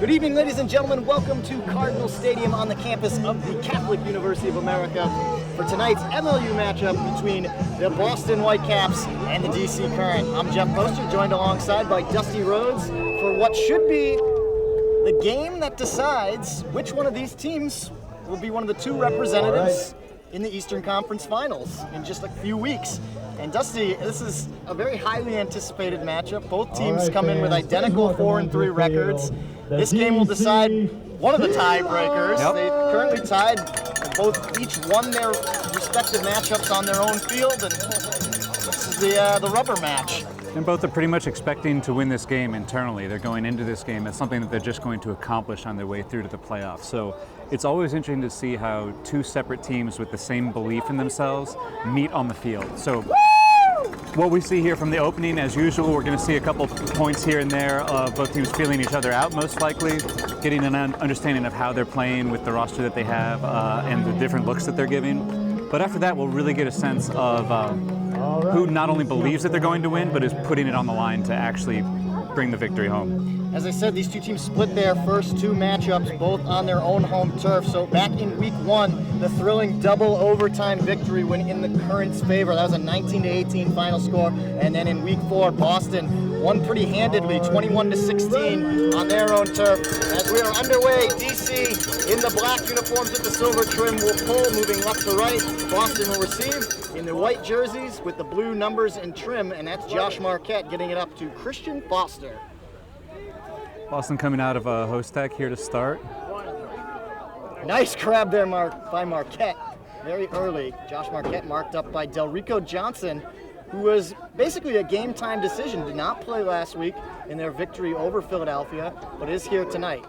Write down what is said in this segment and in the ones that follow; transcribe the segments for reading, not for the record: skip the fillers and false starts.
Good evening, ladies and gentlemen. Welcome to Cardinal Stadium on the campus of the Catholic University of America for tonight's MLU matchup between the Boston Whitecaps and the DC Current. I'm Jeff Poster, joined alongside by Dusty Rhodes for what should be the game that decides which one of these teams will be one of the two representatives in the Eastern Conference Finals in just a few weeks. And Dusty, this is a very highly anticipated matchup. Both teams come in with identical 4-3 records. This game will decide one of the tiebreakers. Yep. They currently tied. Both each won their respective matchups on their own field, and this is the rubber match. And both are pretty much expecting to win this game internally. They're going into this game as something that they're just going to accomplish on their way through to the playoffs. So it's always interesting to see how two separate teams with the same belief in themselves meet on the field. So what we see here from the opening, as usual, we're going to see a couple points here and there of both teams feeling each other out, most likely, getting an understanding of how they're playing with the roster that they have and the different looks that they're giving. But after that, we'll really get a sense of who not only believes that they're going to win, but is putting it on the line to actually bring the victory home. As I said, these two teams split their first two matchups, both on their own home turf. So back in week one, the thrilling double overtime victory went in the Current's favor. That was a 19-18 final score. And then in week four, Boston won pretty handedly, 21-16 on their own turf. As we are underway, DC in the black uniforms with the silver trim will pull, moving left to right. Boston will receive in the white jerseys with the blue numbers and trim, and that's Josh Marquette getting it up to Christian Foster. Boston coming out of a Hostak here to start. Nice grab there by Marquette, very early. Josh Marquette marked up by Delrico Johnson, who was basically a game-time decision. Did not play last week in their victory over Philadelphia, but is here tonight.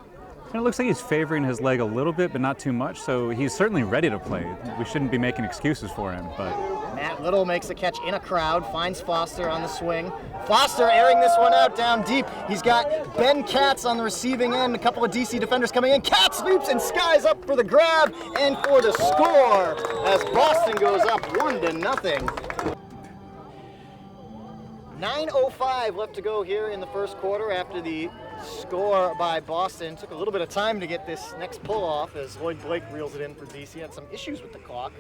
And it looks like he's favoring his leg a little bit, but not too much, so he's certainly ready to play. We shouldn't be making excuses for him, but... Matt Little makes a catch in a crowd, finds Foster on the swing. Foster airing this one out down deep. He's got Ben Katz on the receiving end, a couple of DC defenders coming in. Katz leaps and skies up for the grab and for the score as Boston goes up 1-0. 9:05 left to go here in the first quarter after the score by Boston. Took a little bit of time to get this next pull off as Lloyd Blake reels it in for DC. Had some issues with the clock.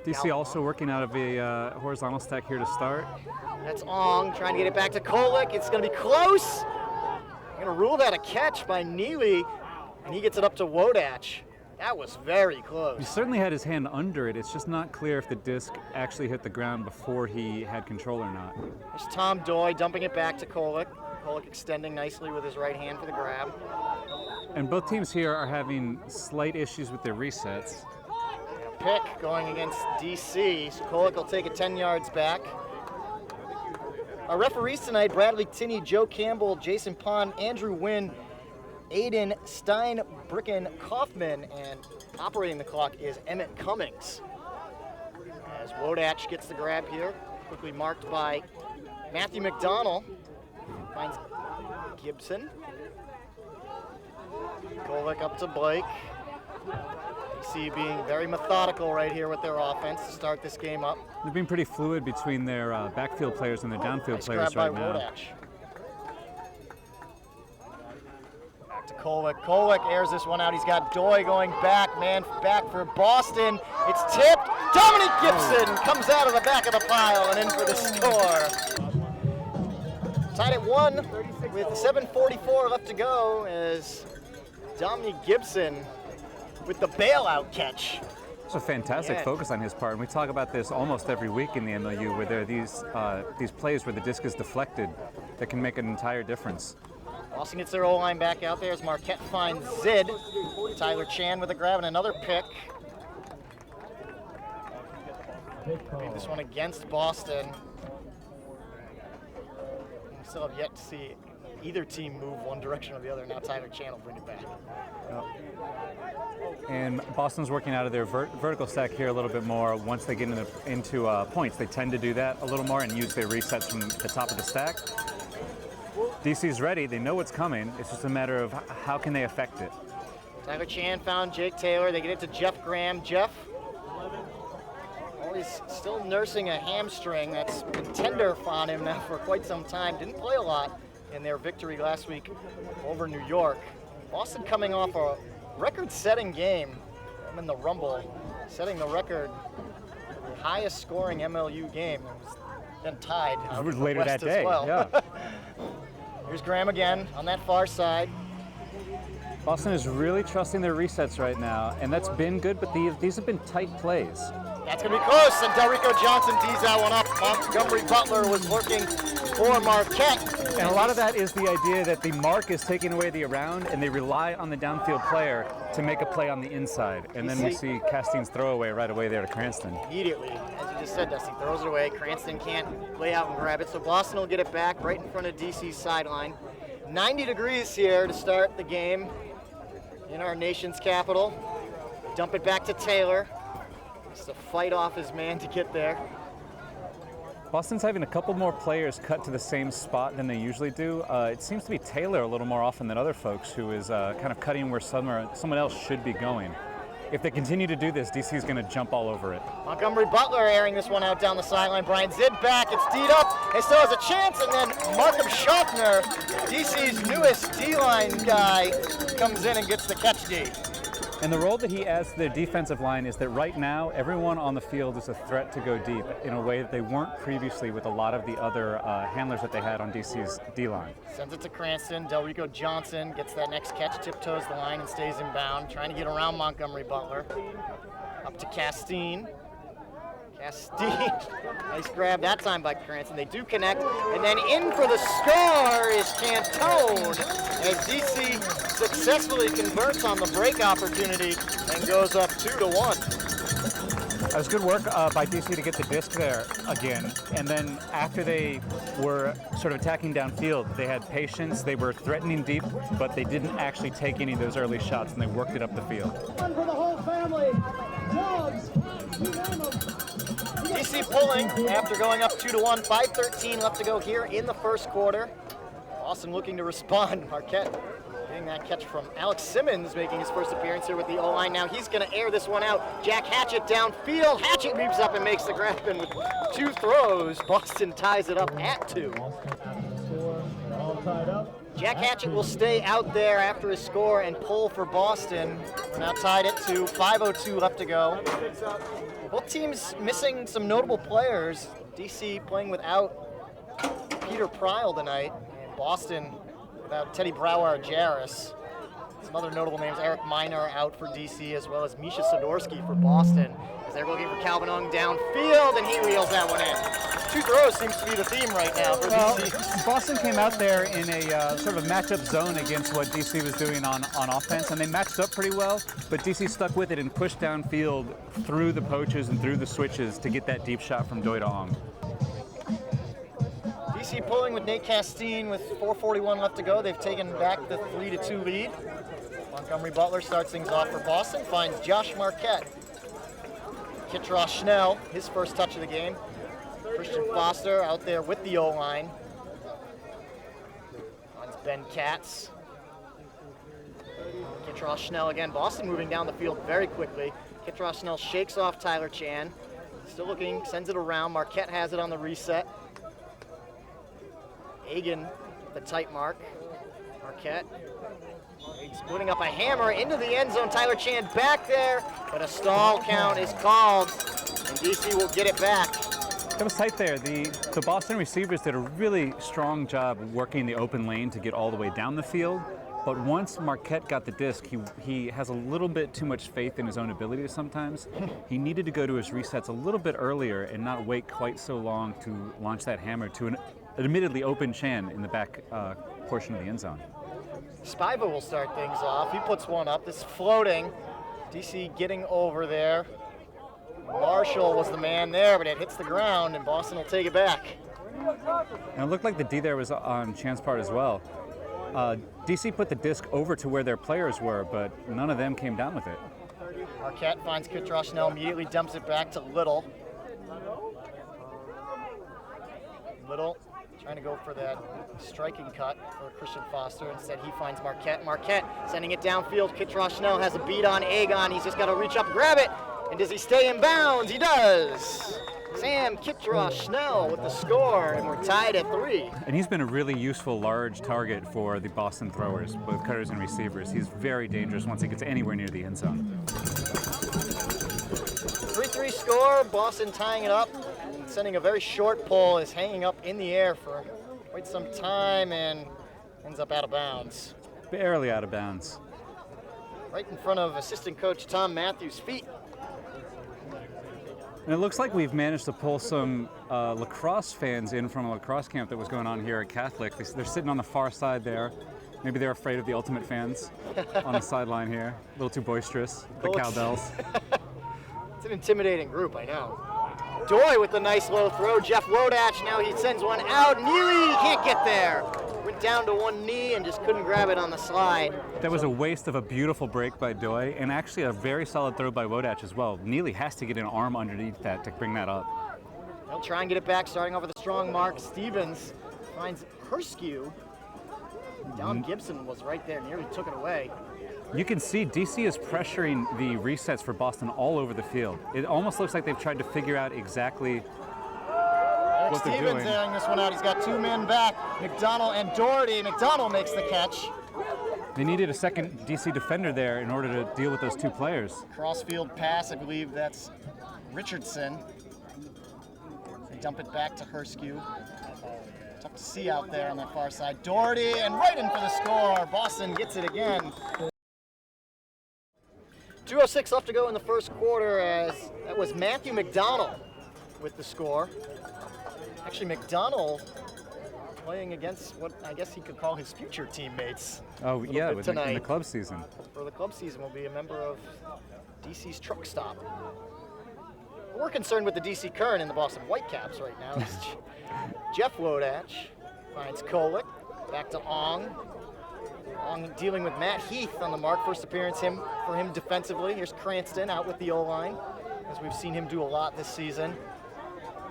DC also working out of a horizontal stack here to start. That's Ong trying to get it back to Kolek. It's going to be close. Going to rule that a catch by Neely, and he gets it up to Wodach. That was very close. He certainly had his hand under it. It's just not clear if the disc actually hit the ground before he had control or not. There's Tom Doy dumping it back to Kolek. Kolek extending nicely with his right hand for the grab. And both teams here are having slight issues with their resets. Pick going against DC, so Kolek will take it 10 yards back. Our referees tonight, Bradley Tinney, Joe Campbell, Jason Pond, Andrew Wynn, Aiden Steinbricken Kaufman, and operating the clock is Emmett Cummings. As Wodach gets the grab here, quickly marked by Matthew McDonald, finds Gibson. Kolek up to Blake. DC being very methodical right here with their offense to start this game up. They've been pretty fluid between their backfield players and their downfield players right now. Back to Kolek. Kolek airs this one out. He's got Doy going back, man back for Boston. It's tipped. Dominic Gibson comes out of the back of the pile and in for the score. Tied at 1 with 7:44 left to go as Dominic Gibson with the bailout catch. It's a fantastic focus on his part, and we talk about this almost every week in the MLU, where there are these plays where the disc is deflected that can make an entire difference. Boston gets their O-line back out there as Marquette finds Zid. Tyler Chan with a grab and another pick. Made this one against Boston. We still have yet to see either team move one direction or the other. Now Tyler Chan will bring it back. And Boston's working out of their vertical stack here a little bit more. Once they get into points, they tend to do that a little more and use their resets from the top of the stack. DC's ready. They know what's coming. It's just a matter of how can they affect it. Tyler Chan found Jake Taylor. They get it to Jeff Graham. Jeff, he's still nursing a hamstring that's been tender on him now for quite some time. Didn't play a lot in their victory last week over New York. Boston coming off a record-setting game. I'm in the Rumble, setting the record, the highest scoring MLU game. It was then tied out in the later West that day. as well. Yeah. Here's Graham again on that far side. Boston is really trusting their resets right now, and that's been good, but these have been tight plays. That's going to be close, and Delrico Johnson tees that one up. Montgomery Butler was working for Marquette. And a lot of that is the idea that the mark is taking away the around, and they rely on the downfield player to make a play on the inside. And then we see Castine's throwaway right away there to Cranston. Immediately, as you just said, Dusty, throws it away. Cranston can't lay out and grab it, so Boston will get it back right in front of DC's sideline. 90 degrees here to start the game in our nation's capital. Dump it back to Taylor. Just to fight off his man to get there. Boston's having a couple more players cut to the same spot than they usually do. It seems to be Taylor a little more often than other folks, who is kind of cutting where someone else should be going. If they continue to do this, DC's going to jump all over it. Montgomery Butler airing this one out down the sideline. Brian Zid back, it's D'd up, he still has a chance, and then Markham Schaffner, DC's newest D-line guy, comes in and gets the catch D. And the role that he adds to their defensive line is that right now, everyone on the field is a threat to go deep in a way that they weren't previously with a lot of the other handlers that they had on DC's D-line. Sends it to Cranston. Delrico Johnson gets that next catch, tiptoes the line and stays in bound, trying to get around Montgomery Butler. Up to Castine. Nice grab that time by Cranston. They do connect, and then in for the score is Cantone as DC successfully converts on the break opportunity and goes up 2-1. That was good work by DC to get the disc there again, and then after they were sort of attacking downfield, they had patience, they were threatening deep, but they didn't actually take any of those early shots, and they worked it up the field. One for the whole family. Dogs, you name them. DC pulling after going up 2-1, 5:13 left to go here in the first quarter. Boston looking to respond. Marquette getting that catch from Alex Simmons, making his first appearance here with the O-line. Now he's going to air this one out. Jack Hatchett downfield. Hatchett leaps up and makes the grab, and with two throws, Boston ties it up at 2. Jack Hatchett will stay out there after his score and pull for Boston. We're now tied at 2, 5:02 left to go. Both teams missing some notable players. DC playing without Peter Pryl tonight, and Boston without Teddy Brouwer-Jaris. Some other notable names, Eric Miner out for DC, as well as Misha Sidorsky for Boston, as they're looking for Calvin Ung downfield, and he wheels that one in. Two throws seems to be the theme right now for DC. Boston came out there in a sort of a matchup zone against what DC was doing on offense, and they matched up pretty well, but DC stuck with it and pushed downfield through the poaches and through the switches to get that deep shot from Doida Ong. DC pulling with Nate Castine with 4:41 left to go. They've taken back the 3-2 lead. Montgomery Butler starts things off for Boston, finds Josh Marquette. Kitrosh Schnell, his first touch of the game. Christian Foster out there with the O-line. Finds Ben Katz. Kitrosh Schnell again. Boston moving down the field very quickly. Kitrosh Schnell shakes off Tyler Chan. Still looking, sends it around. Marquette has it on the reset. Egan, the tight mark. Marquette. He's putting up a hammer into the end zone. Tyler Chan back there, but a stall count is called, and DC will get it back. It was tight there. The Boston receivers did a really strong job working the open lane to get all the way down the field. But once Marquette got the disc, he has a little bit too much faith in his own ability sometimes. He needed to go to his resets a little bit earlier and not wait quite so long to launch that hammer to an admittedly open Chan in the back portion of the end zone. Spiva will start things off. He puts one up. This is floating. DC getting over there. Marshall was the man there, but it hits the ground, and Boston will take it back. And it looked like the D there was on Chan's part as well. DC put the disc over to where their players were, but none of them came down with it. Marquette finds Kitrosh Schnell, immediately dumps it back to Little. Little trying to go for that striking cut for Christian Foster. Instead, he finds Marquette. Marquette sending it downfield. Kitrosh Schnell has a beat on Agon. He's just got to reach up and grab it. And does he stay in bounds? He does. Sam Kittredge-Schnell with the score, and we're tied at 3. And he's been a really useful large target for the Boston throwers, both cutters and receivers. He's very dangerous once he gets anywhere near the end zone. 3-3 score, Boston tying it up, and sending a very short pull, is hanging up in the air for quite some time and ends up out of bounds. Barely out of bounds. Right in front of assistant coach Tom Matthews' feet. And it looks like we've managed to pull some lacrosse fans in from a lacrosse camp that was going on here at Catholic. They're sitting on the far side there. Maybe they're afraid of the ultimate fans on the sideline here. A little too boisterous, the cowbells. It's an intimidating group, I know. Doy with the nice low throw. Jeff Wodach, now he sends one out. Neely can't get there. Went down to one knee and just couldn't grab it on the slide. That was a waste of a beautiful break by Doy, and actually a very solid throw by Wodach as well. Neely has to get an arm underneath that to bring that up. They'll try and get it back, starting off with a strong mark. Stevens finds Herskew. Don Gibson was right there, nearly took it away. You can see DC is pressuring the resets for Boston all over the field. It almost looks like they've tried to figure out exactly what they're Stevens doing. airing this one out. He's got 2 men back, McDonald and Doherty. McDonald makes the catch. They needed a second DC defender there in order to deal with those 2 players. Crossfield pass, I believe that's Richardson. They dump it back to Herskew. Tough to see out there on the far side. Doherty, and right in for the score. Boston gets it again. 2:06 left to go in the first quarter, as that was Matthew McDonald with the score. Actually, McDonald playing against what I guess he could call his future teammates. Oh yeah, in tonight. the club season. For the club season, will be a member of DC's truck stop. We're concerned with the DC Current and the Boston Whitecaps right now. Jeff Wodach finds Kolick, back to Ong. Ong dealing with Matt Heath on the mark. First appearance for him defensively. Here's Cranston out with the O-line, as we've seen him do a lot this season.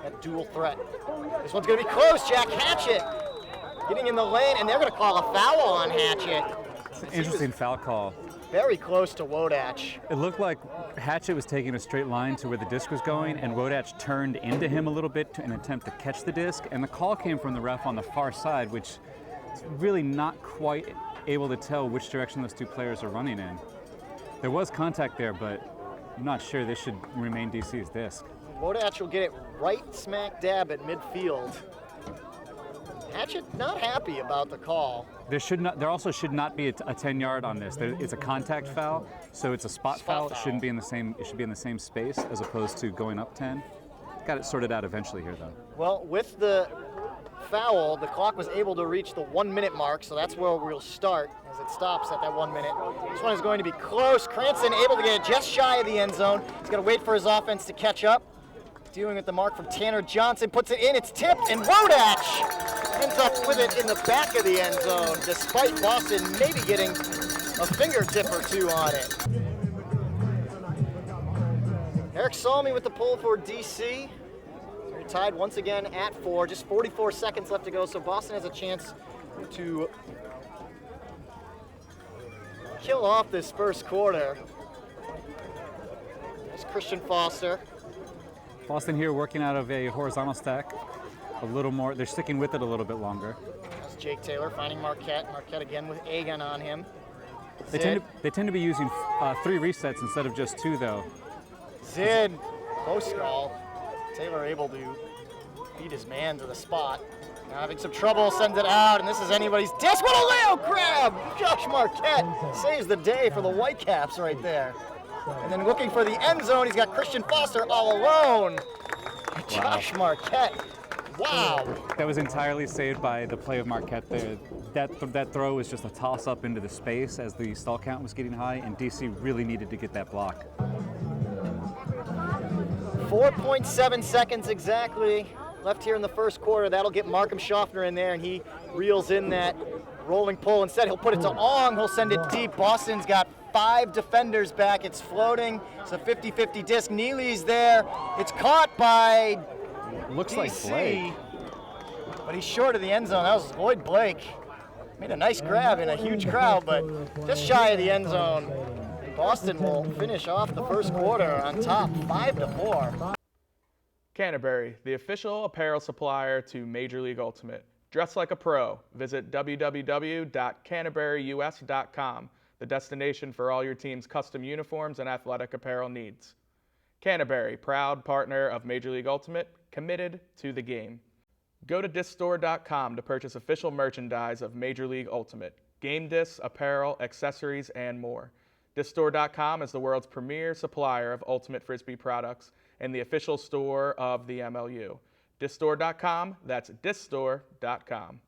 That dual threat. This one's going to be close. Jack Hatchett getting in the lane, and they're going to call a foul on Hatchett. It's an interesting foul call. Very close to Wodach. It looked like Hatchett was taking a straight line to where the disc was going, and Wodach turned into him a little bit in an attempt to catch the disc, and the call came from the ref on the far side, which is really not quite able to tell which direction those 2 players are running in. There was contact there, but I'm not sure this should remain DC's disc. Wodach will get it right smack dab at midfield. Hatchett not happy about the call. There also should not be a 10-yard on this. It's a contact foul, so it's a spot foul. It shouldn't be in the same. It should be in the same space as opposed to going up 10. Got it sorted out eventually here, though. Well, with the foul, the clock was able to reach the 1-minute mark, so that's where we'll start as it stops at that 1 minute. This one is going to be close. Cranston able to get it just shy of the end zone. He's got to wait for his offense to catch up. Dealing with the mark from Tanner Johnson, puts it in, it's tipped, and Wodach ends up with it in the back of the end zone, despite Boston maybe getting a fingertip or 2 on it. Eric Salmi with the pull for DC. We're tied once again at 4, just 44 seconds left to go, so Boston has a chance to kill off this first quarter. There's Christian Foster. Boston here working out of a horizontal stack. A little more, they're sticking with it a little bit longer. That's Jake Taylor finding Marquette. Marquette again with Agon on him. They tend to be using 3 resets instead of just 2, though. Zid, close call. Taylor able to beat his man to the spot. Now having some trouble, sends it out, and this is anybody's disc. What a Leo grab! Josh Marquette saves the day for the Whitecaps right there. And then looking for the end zone, he's got Christian Foster all alone. Wow. Josh Marquette, wow. That was entirely saved by the play of Marquette there. That throw was just a toss-up into the space as the stall count was getting high, and DC really needed to get that block. 4.7 seconds exactly left here in the first quarter. That'll get Markham Schaffner in there, and he reels in that rolling pull. Instead, he'll put it to Ong. He'll send it deep. Boston's got 5 defenders back. It's floating. It's a 50-50 disc. Neely's there. It's caught by Looks DC, like Blake. but he's short of the end zone. That was Lloyd Blake. Made a nice grab in a huge crowd, but just shy of the end zone. And Boston will finish off the first quarter on top, 5-4. Canterbury, the official apparel supplier to Major League Ultimate. Dress like a pro. Visit www.canterburyus.com, the destination for all your team's custom uniforms and athletic apparel needs. Canterbury, proud partner of Major League Ultimate, committed to the game. Go to discstore.com to purchase official merchandise of Major League Ultimate, game discs, apparel, accessories, and more. Discstore.com is the world's premier supplier of Ultimate Frisbee products and the official store of the MLU. Discstore.com, that's discstore.com.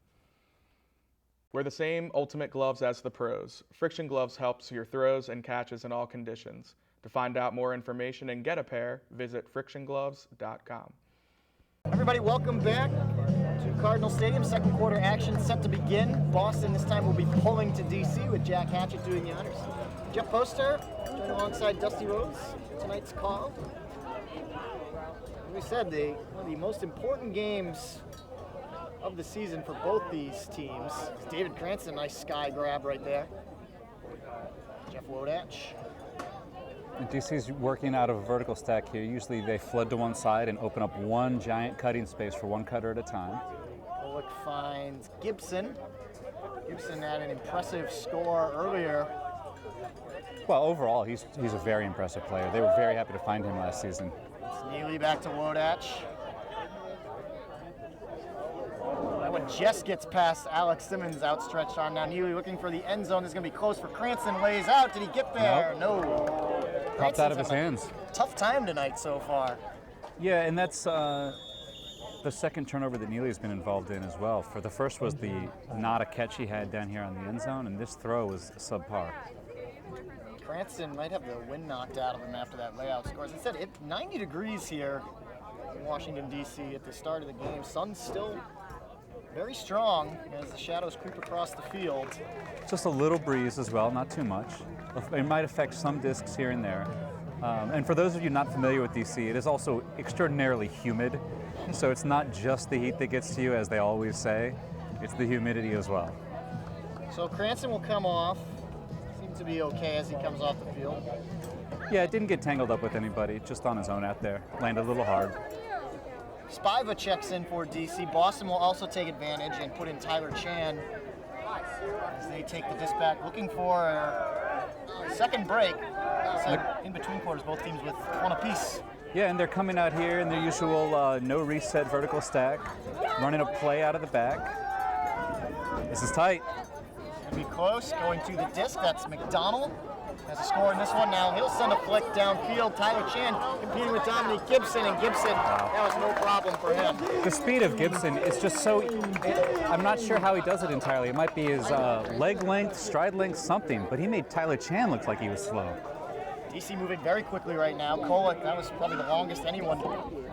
Wear the same Ultimate gloves as the pros. Friction Gloves helps your throws and catches in all conditions. To find out more information and get a pair, visit frictiongloves.com. Everybody, welcome back to Cardinal Stadium. Second quarter action set to begin. Boston this time will be pulling to DC with Jack Hatchett doing the honors. Jeff Poster joined alongside Dusty Rhodes for tonight's call. As we said, one of the most important games of the season for both these teams. David Cranston, nice sky grab right there. Jeff Wodach. And DC's working out of a vertical stack here. Usually they flood to one side and open up one giant cutting space for one cutter at a time. Bullock finds Gibson. Gibson had an impressive score earlier. Well, overall, he's a very impressive player. They were very happy to find him last season. It's Neely back to Wodach. That one just gets past Alex Simmons' outstretched arm. Now Neely looking for the end zone. Is going to be close for Cranston. Lays out. Did he get there? Nope. No. Popped out of his hands. Tough time tonight so far. Yeah, and that's the second turnover that Neely's been involved in as well. For the first was the not a catch he had down here on the end zone, and this throw was subpar. Cranston might have the wind knocked out of him after that layout score. As I said, it's 90 degrees here in Washington, D.C. at the start of the game. Sun's still very strong as the shadows creep across the field. Just a little breeze as well, not too much. It might affect some discs here and there. And for those of you not familiar with DC, it is also extraordinarily humid. So it's not just the heat that gets to you, as they always say. It's the humidity as well. So Cranston will come off. Seems to be okay as he comes off the field. Yeah, it didn't get tangled up with anybody, just on his own out there. Landed a little hard. Spiva checks in for DC. Boston will also take advantage and put in Tyler Chan as they take the disc back, looking for a second break. So in between quarters, both teams with one apiece. Yeah, and they're coming out here in their usual no reset vertical stack, running a play out of the back. This is tight. It'll be close, going to the disc. That's McDonald. Has a score in this one now. He'll send a flick downfield. Tyler Chan competing with Dominique Gibson, and Gibson, that was no problem for him. The speed of Gibson is just so, I'm not sure how he does it entirely. It might be his leg length, stride length, something, but he made Tyler Chan look like he was slow. DC moving very quickly right now. Kolek, that was probably the longest anyone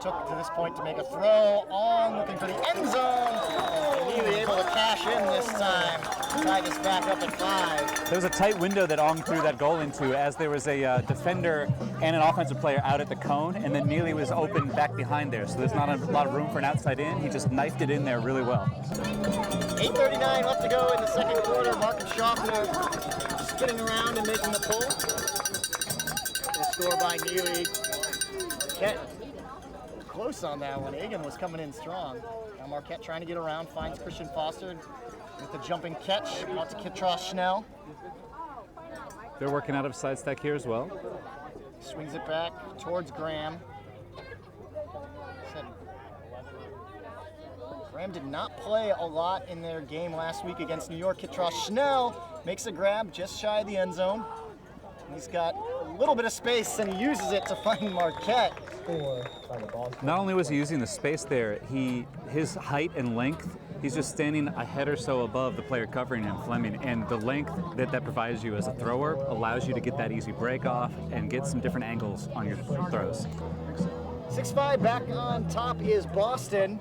took to this point to make a throw on, looking for the end zone. Neely able to cash in this time. Tie this back up at 5. There was a tight window that Ong threw that goal into, as there was a defender and an offensive player out at the cone, and then Neely was open back behind there. So there's not a lot of room for an outside in. He just knifed it in there really well. 8:39 left to go in the second quarter. Marcus Schaffner spinning around and making the pull. The score by Neely. Marquette close on that one. Egan was coming in strong. Now Marquette trying to get around, finds Christian Foster with the jumping catch. Out to Kitros Schnell. They're working out of side stack here as well. Swings it back towards Graham. Graham did not play a lot in their game last week against New York. Kitros Schnell makes a grab just shy of the end zone. He's got a little bit of space and he uses it to find Marquette. Not only was he using the space there, his height and length, he's just standing a head or so above the player covering him, Fleming, and the length that provides you as a thrower allows you to get that easy break off and get some different angles on your throws. 6'5" back on top is Boston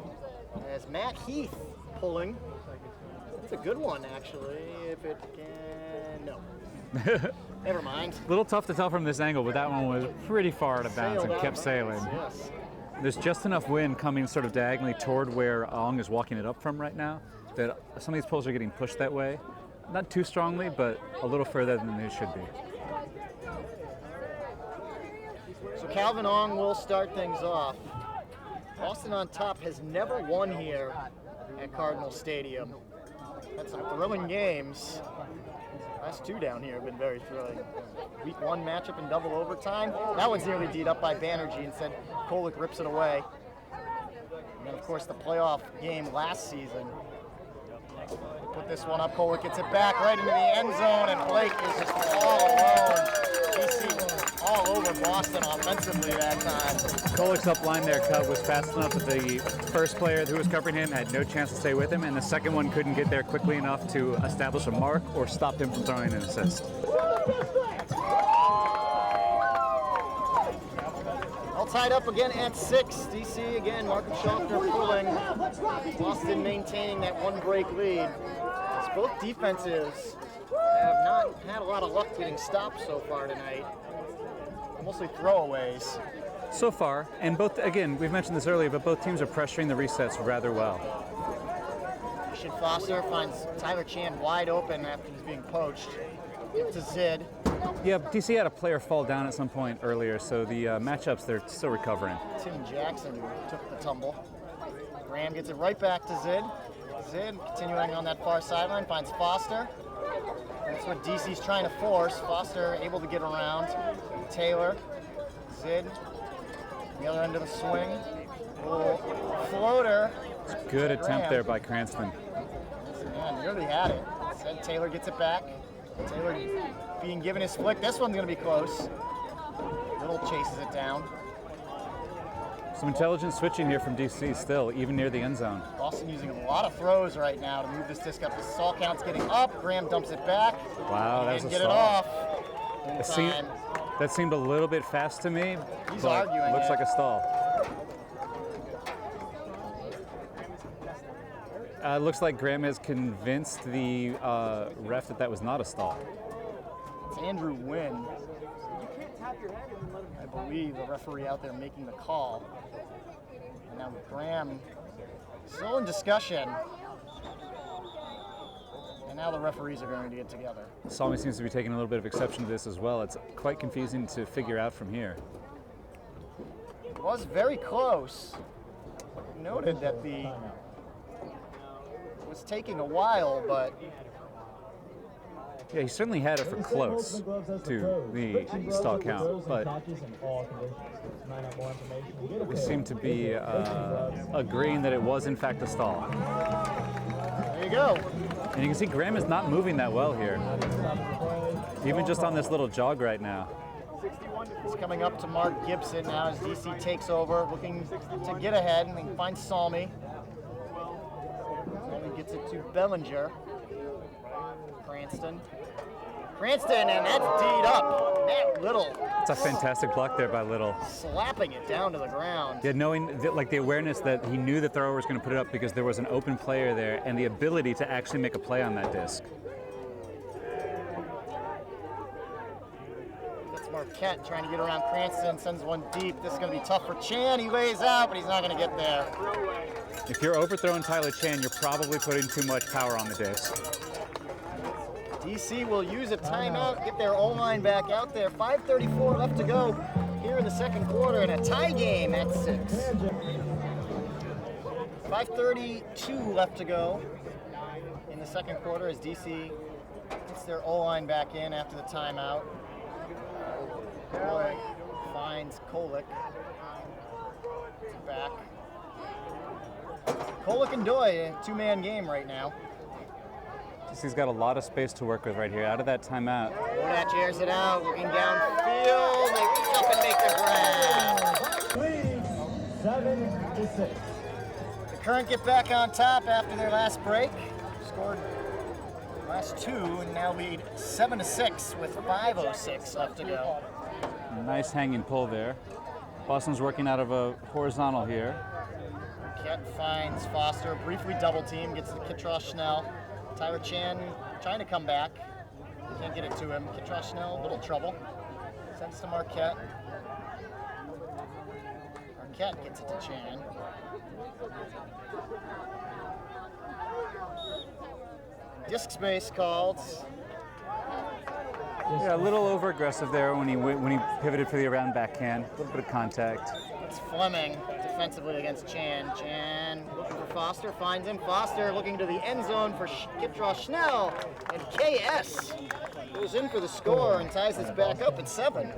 as Matt Heath pulling. It's a good one actually, if it can, no. Never mind. A little tough to tell from this angle, but that one was pretty far out of bounds and kept sailing. Yes. There's just enough wind coming sort of diagonally toward where Ong is walking it up from right now that some of these poles are getting pushed that way. Not too strongly, but a little further than they should be. So Calvin Ong will start things off. Boston on top has never won here at Cardinal Stadium. Had some thrilling games. Last two down here have been very thrilling. Week 1 matchup in double overtime. That one's nearly D'd up by Banerjee. Instead, Kolick rips it away. And then, of course, the playoff game last season. Put this one up. Kolick gets it back right into the end zone, and Blake is just all alone. DC all over Boston offensively that time. Kolick's up line there, cut was fast enough that the first player who was covering him had no chance to stay with him, and the second one couldn't get there quickly enough to establish a mark or stop him from throwing an assist. All tied up again at 6. DC again, Marcus Schaffner pulling. Boston maintaining that 1 break lead. As both defenses have not had a lot of luck getting stopped so far tonight. Mostly throwaways. So far, and both, again, we've mentioned this earlier, but both teams are pressuring the resets rather well. Christian Foster finds Tyler Chan wide open after he's being poached. To Zid. Yeah, DC had a player fall down at some point earlier, so the matchups, they're still recovering. Tim Jackson took the tumble. Graham gets it right back to Zid. Zid continuing on that far sideline, finds Foster. That's what DC's trying to force. Foster able to get around. Taylor, Zid, the other end of the swing. Little floater. Good attempt there by Cranston. Man, nearly had it. Zid, Taylor gets it back. Taylor being given his flick. This one's going to be close. Little chases it down. Some intelligent switching here from DC still, even near the end zone. Boston using a lot of throws right now to move this disc up. The stall count's getting up. Graham dumps it back. Wow, that was a get stall. It off. That seemed a little bit fast to me. He's but arguing looks it. like a stall. Looks like Graham has convinced the ref that was not a stall. It's Andrew Wynn. I believe the referee out there making the call. And now Graham still in discussion. And now the referees are going to get together. Salmi seems to be taking a little bit of exception to this as well. It's quite confusing to figure out from here. It was very close. Noted that it was taking a while, but yeah, he certainly had it for close to the stall count, but we seem to be agreeing that it was in fact a stall. There you go. And you can see Graham is not moving that well here, even just on this little jog right now. He's coming up to Mark Gibson now as DC takes over, looking to get ahead, and he finds Salmi. Salmi gets it to Bellinger. Cranston, and that's D'd up. Matt Little. It's a fantastic block there by Little. Slapping it down to the ground. Yeah, knowing that, like the awareness that he knew the thrower was going to put it up because there was an open player there, and the ability to actually make a play on that disc. That's Marquette trying to get around Cranston, sends one deep. This is going to be tough for Chan. He lays out, but he's not going to get there. If you're overthrowing Tyler Chan, you're probably putting too much power on the disc. DC will use a timeout, get their O-line back out there. 5:34 left to go here in the second quarter, and a tie game at 6. 5:32 left to go in the second quarter as DC gets their O-line back in after the timeout. Boy finds Kolick. Gets it back. Kolick and Doy, a 2-man game right now. He's got a lot of space to work with right here. Out of that timeout. Bonatch airs it out, looking downfield. They reach up and make the grab. Lead 7-6. The Current get back on top after their last break. Scored last 2 and now lead 7-6 with 5:06 left to go. Nice hanging pull there. Boston's working out of a horizontal here. Marquette finds Foster, briefly double team, gets to Kitrosh Schnell. Tyler Chan trying to come back. Can't get it to him. Kitrosh Schnell, a little trouble. Sends to Marquette. Marquette gets it to Chan. Disc space called. Yeah, a little over aggressive there when he pivoted for the around backhand. A little bit of contact. It's Fleming defensively against Chan. Chan looking for Foster, finds him. Foster looking to the end zone for Kipdraw Schnell, and KS goes in for the score and ties this back up at 7.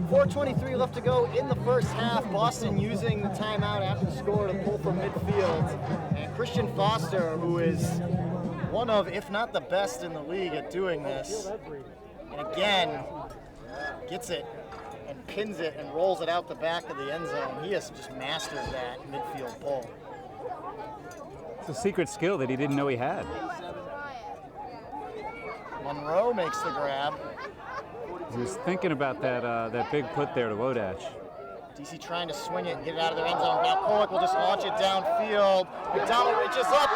4:23 left to go in the first half. Boston using the timeout after the score to pull from midfield. And Christian Foster, who is one of, if not the best in the league at doing this, and again, gets it and pins it and rolls it out the back of the end zone. He has just mastered that midfield pull. It's a secret skill that he didn't know he had. Monroe makes the grab. He was thinking about that big put there to Wodach. DC trying to swing it and get it out of their end zone. Now Kolek will just launch it downfield. McDonald reaches up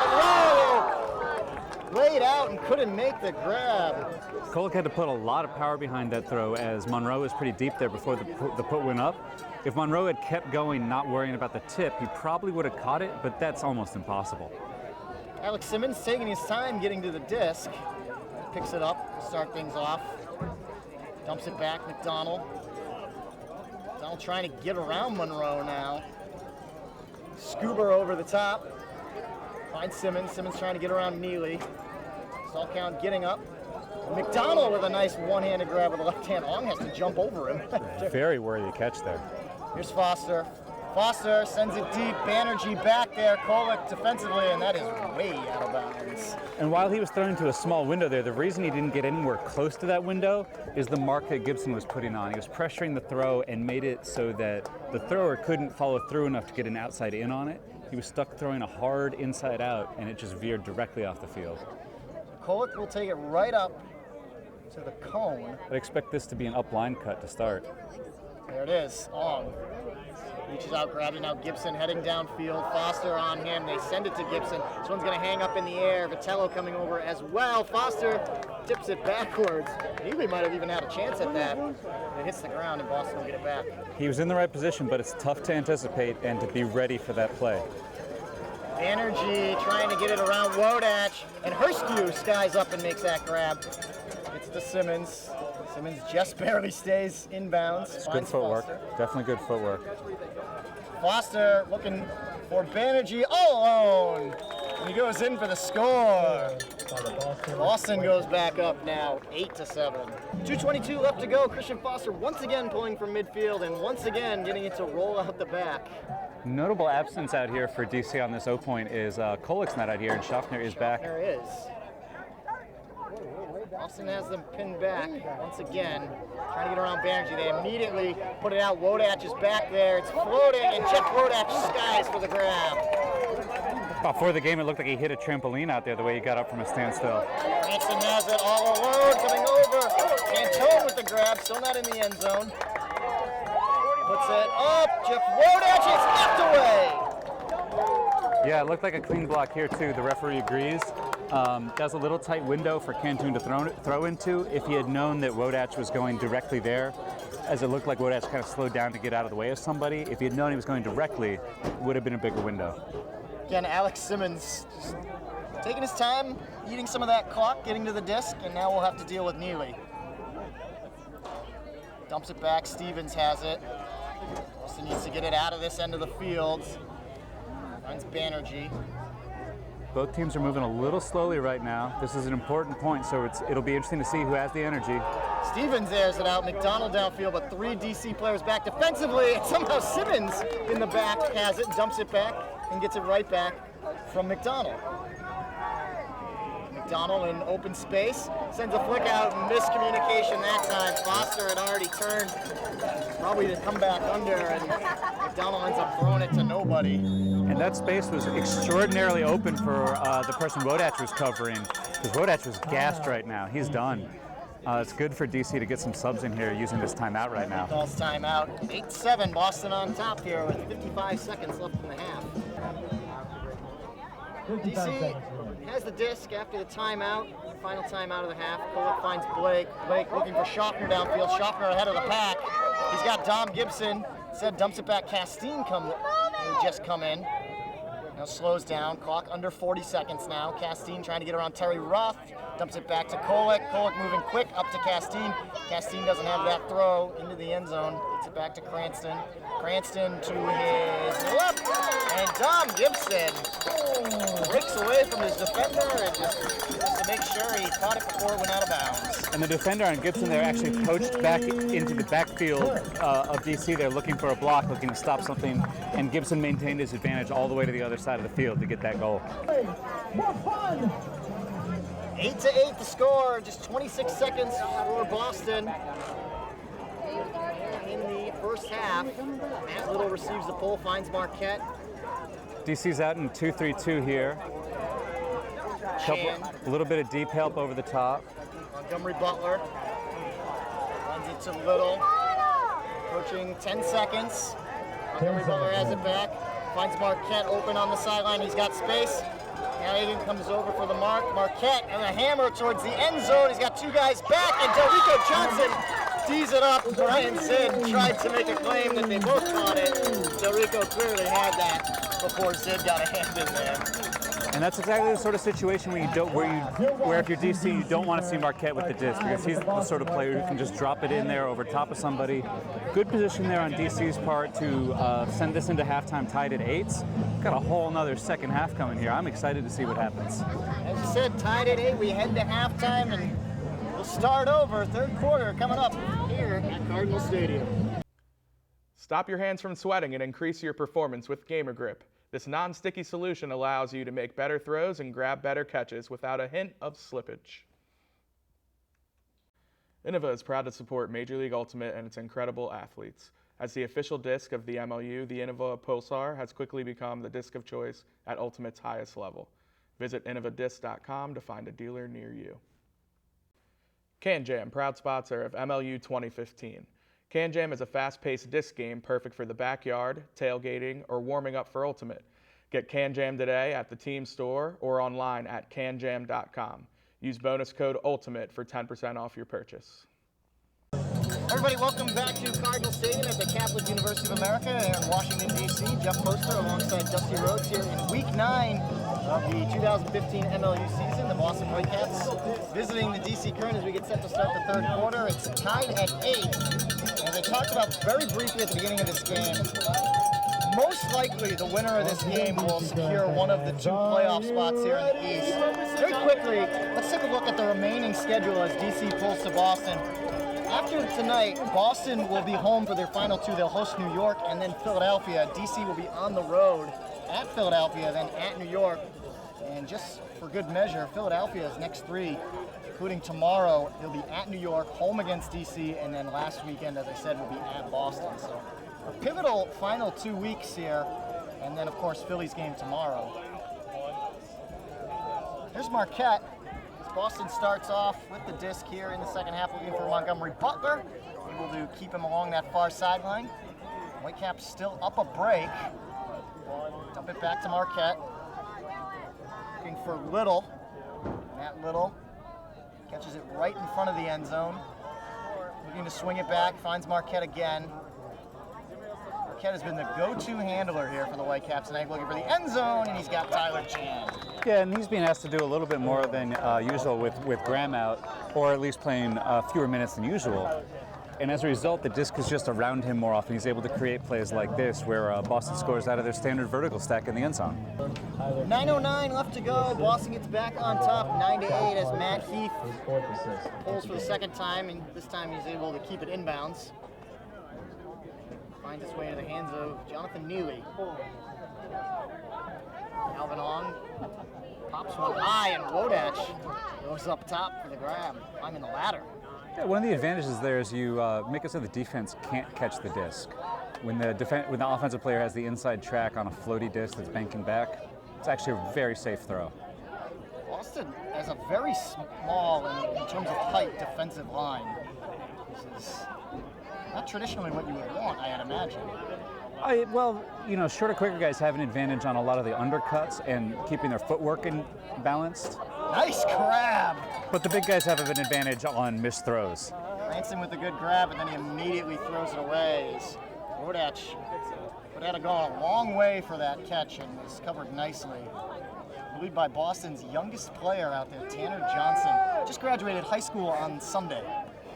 and laid out and couldn't make the grab. Kolek had to put a lot of power behind that throw as Monroe was pretty deep there before the put went up. If Monroe had kept going, not worrying about the tip, he probably would have caught it, but that's almost impossible. Alex Simmons taking his time getting to the disc. Picks it up to start things off. Dumps it back, McDonald. McDonald trying to get around Monroe now. Scuba over the top. Finds Simmons. Simmons trying to get around Neely. Stall count getting up. McDonald with a nice one-handed grab with the left hand. Ong has to jump over him. Very worthy catch there. Here's Foster. Foster sends it deep. Banerjee back there. Kolek defensively, and that is way out of bounds. And while he was throwing to a small window there, the reason he didn't get anywhere close to that window is the mark that Gibson was putting on. He was pressuring the throw and made it so that the thrower couldn't follow through enough to get an outside in on it. He was stuck throwing a hard inside out, and it just veered directly off the field. Kolek will take it right up to the cone. I'd expect this to be an up line cut to start. There it is. Ong reaches out, grabbing now Gibson heading downfield. Foster on him. They send it to Gibson. This one's going to hang up in the air. Vitello coming over as well. Foster tips it backwards. Neely might have even had a chance at that. It hits the ground and Boston will get it back. He was in the right position, but it's tough to anticipate and to be ready for that play. Banerjee trying to get it around Wodach, and Herskew skies up and makes that grab. Gets to Simmons. Simmons just barely stays inbounds. It's good footwork. Foster. Definitely good footwork. Foster looking for Banerjee all alone. And he goes in for the score. Boston goes back up now, 8-7. 2:22 left to go. Christian Foster once again pulling from midfield and once again getting it to roll out the back. Notable absence out here for DC on this O point is Kolek's not out here and Schaffner is back. There is. Boston has them pinned back once again, trying to get around Banerjee. They immediately put it out. Wodach is back there. It's floating, and Jeff Wodach skies for the grab. Before the game, it looked like he hit a trampoline out there the way he got up from a standstill. Cranston has it all alone, coming over. Cantone with the grab, still not in the end zone. Puts it up. Jeff Wodach is knocked away. Yeah, it looked like a clean block here too. The referee agrees. That's a little tight window for Cantone to throw into. If he had known that Wodach was going directly there, as it looked like Wodach kind of slowed down to get out of the way of somebody, if he had known he was going directly, it would have been a bigger window. Again, Alex Simmons just taking his time, eating some of that clock, getting to the disc, and now we'll have to deal with Neely. Dumps it back, Stevens has it. Boston needs to get it out of this end of the field. Finds Banerjee. Both teams are moving a little slowly right now. This is an important point, so it'll be interesting to see who has the energy. Stevens airs it out, McDonald downfield, but 3 DC players back defensively, and somehow Simmons in the back has it, dumps it back, and gets it right back from McDonald. McDonald in open space, sends a flick out, miscommunication that time. Foster had already turned, probably to come back under, and McDonald ends up throwing it to nobody. And that space was extraordinarily open for the person Wodach was covering, because Wodach was gassed right now. He's done. It's good for DC to get some subs in here using this timeout right now. Calls timeout. 8-7, Boston on top here with 55 seconds left in the half. DC has the disc after the timeout, final timeout of the half. Kolek finds Blake. Blake looking for Schaffner downfield. Schaffner ahead of the pack. He's got Dom Gibson. Said dumps it back. Castine who just come in. Now slows down, clock under 40 seconds now. Castine trying to get around Terry Ruff, dumps it back to Kolek. Kolek moving quick up to Castine. Castine doesn't have that throw into the end zone. Gets it back to Cranston. Cranston to his left, and Dom Gibson breaks away from his defender and just to make sure he caught it before it went out of bounds. And the defender on Gibson there actually poached back into the backfield of DC. They're looking for a block, looking to stop something, and Gibson maintained his advantage all the way to the other side of the field to get that goal. 8-8 the score, just 26 seconds for Boston. In the first half, Matt Little receives the pole, finds Marquette. DC's out in 2-3-2 here. A little bit of deep help over the top. Montgomery Butler runs it to Little, approaching 10 seconds. Montgomery Butler has it back, finds Marquette open on the sideline. He's got space. Now Aiden comes over for the mark. Marquette and a hammer towards the end zone. He's got two guys back, and Delrico Johnson tees it up. Brian Zid tried to make a claim that they both caught it. Delrico clearly had that before Zid got a hand in there. And that's exactly the sort of situation where where if you're DC, you don't want to see Marquette with the disc, because he's the sort of player who can just drop it in there over top of somebody. Good position there on DC's part to send this into halftime tied at 8. Got a whole nother second half coming here. I'm excited to see what happens. As you said, tied at 8. We head to halftime, and we'll start over. Third quarter coming up here at Cardinal Stadium. Stop your hands from sweating and increase your performance with Gamer Grip. This non-sticky solution allows you to make better throws and grab better catches without a hint of slippage. Innova is proud to support Major League Ultimate and its incredible athletes. As the official disc of the MLU, the Innova Pulsar has quickly become the disc of choice at Ultimate's highest level. Visit innovadisc.com to find a dealer near you. Can Jam, proud sponsor of MLU 2015. Can Jam is a fast-paced disc game perfect for the backyard, tailgating, or warming up for Ultimate. Get Can Jam today at the team store or online at canjam.com. Use bonus code ULTIMATE for 10% off your purchase. Everybody, welcome back to Cardinal Stadium at the Catholic University of America here in Washington, D.C. Jeff Poster alongside Dusty Rhodes here in Week 9 of the 2015 MLU season. The Boston Whitecaps visiting the D.C. Current as we get set to start the third quarter. It's tied at 8. As I talked about very briefly at the beginning of this game, most likely the winner of this game will secure one of the 2 playoff spots here in the East. Very quickly, let's take a look at the remaining schedule as D.C. pulls to Boston. After tonight, Boston will be home for their final 2. They'll host New York and then Philadelphia. D.C. will be on the road at Philadelphia, then at New York. And just for good measure, Philadelphia's next 3, including tomorrow, they'll be at New York, home against D.C., and then last weekend, as I said, will be at Boston. So a pivotal final 2 weeks here, and then, of course, Philly's game tomorrow. Here's Marquette. Boston starts off with the disc here in the second half, looking for Montgomery Butler, able to keep him along that far sideline. Whitecaps still up a break. Dump it back to Marquette. Looking for Little. Matt Little catches it right in front of the end zone. Looking to swing it back, finds Marquette again. Marquette has been the go-to handler here for the Whitecaps tonight, looking for the end zone, and he's got Tyler Chan. Yeah, and he's being asked to do a little bit more than usual with Graham out, or at least playing fewer minutes than usual. And as a result, the disc is just around him more often. He's able to create plays like this, where Boston scores out of their standard vertical stack in the end zone. 9:09 left to go. Boston gets back on top, 9-8, as Matt Heath pulls for the second time, and this time he's able to keep it inbounds. Finds its way into the hands of Jonathan Neely. Alvin Ong pops one high, and Wodach goes up top for the grab, climbing the ladder. Yeah, one of the advantages there is you make it so the defense can't catch the disc. When the offensive player has the inside track on a floaty disc that's banking back, it's actually a very safe throw. Boston has a very small, in terms of height, defensive line. This is not traditionally what you would want, I'd imagine. Well, you know, shorter, quicker guys have an advantage on a lot of the undercuts and keeping their footwork balanced. Nice grab! But the big guys have an advantage on missed throws. Cranston with a good grab, and then he immediately throws it away. Wodach would have gone a long way for that catch and was covered nicely. Lead by Boston's youngest player out there, Tanner Johnson. Just graduated high school on Sunday.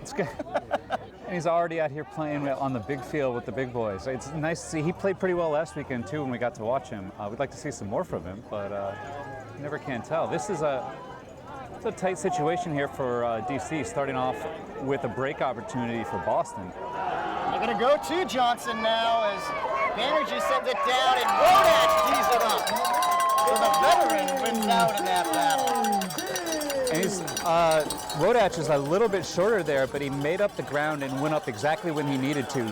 It's good. And he's already out here playing on the big field with the big boys. It's nice to see. He played pretty well last weekend too when we got to watch him. We'd like to see some more from him, but you never can tell. This is it's a tight situation here for DC, starting off with a break opportunity for Boston. They're going to go to Johnson now as Banerjee sends it down and Wodach tees it up. So the veteran wins out in that battle. And Wodach is a little bit shorter there, but he made up the ground and went up exactly when he needed to.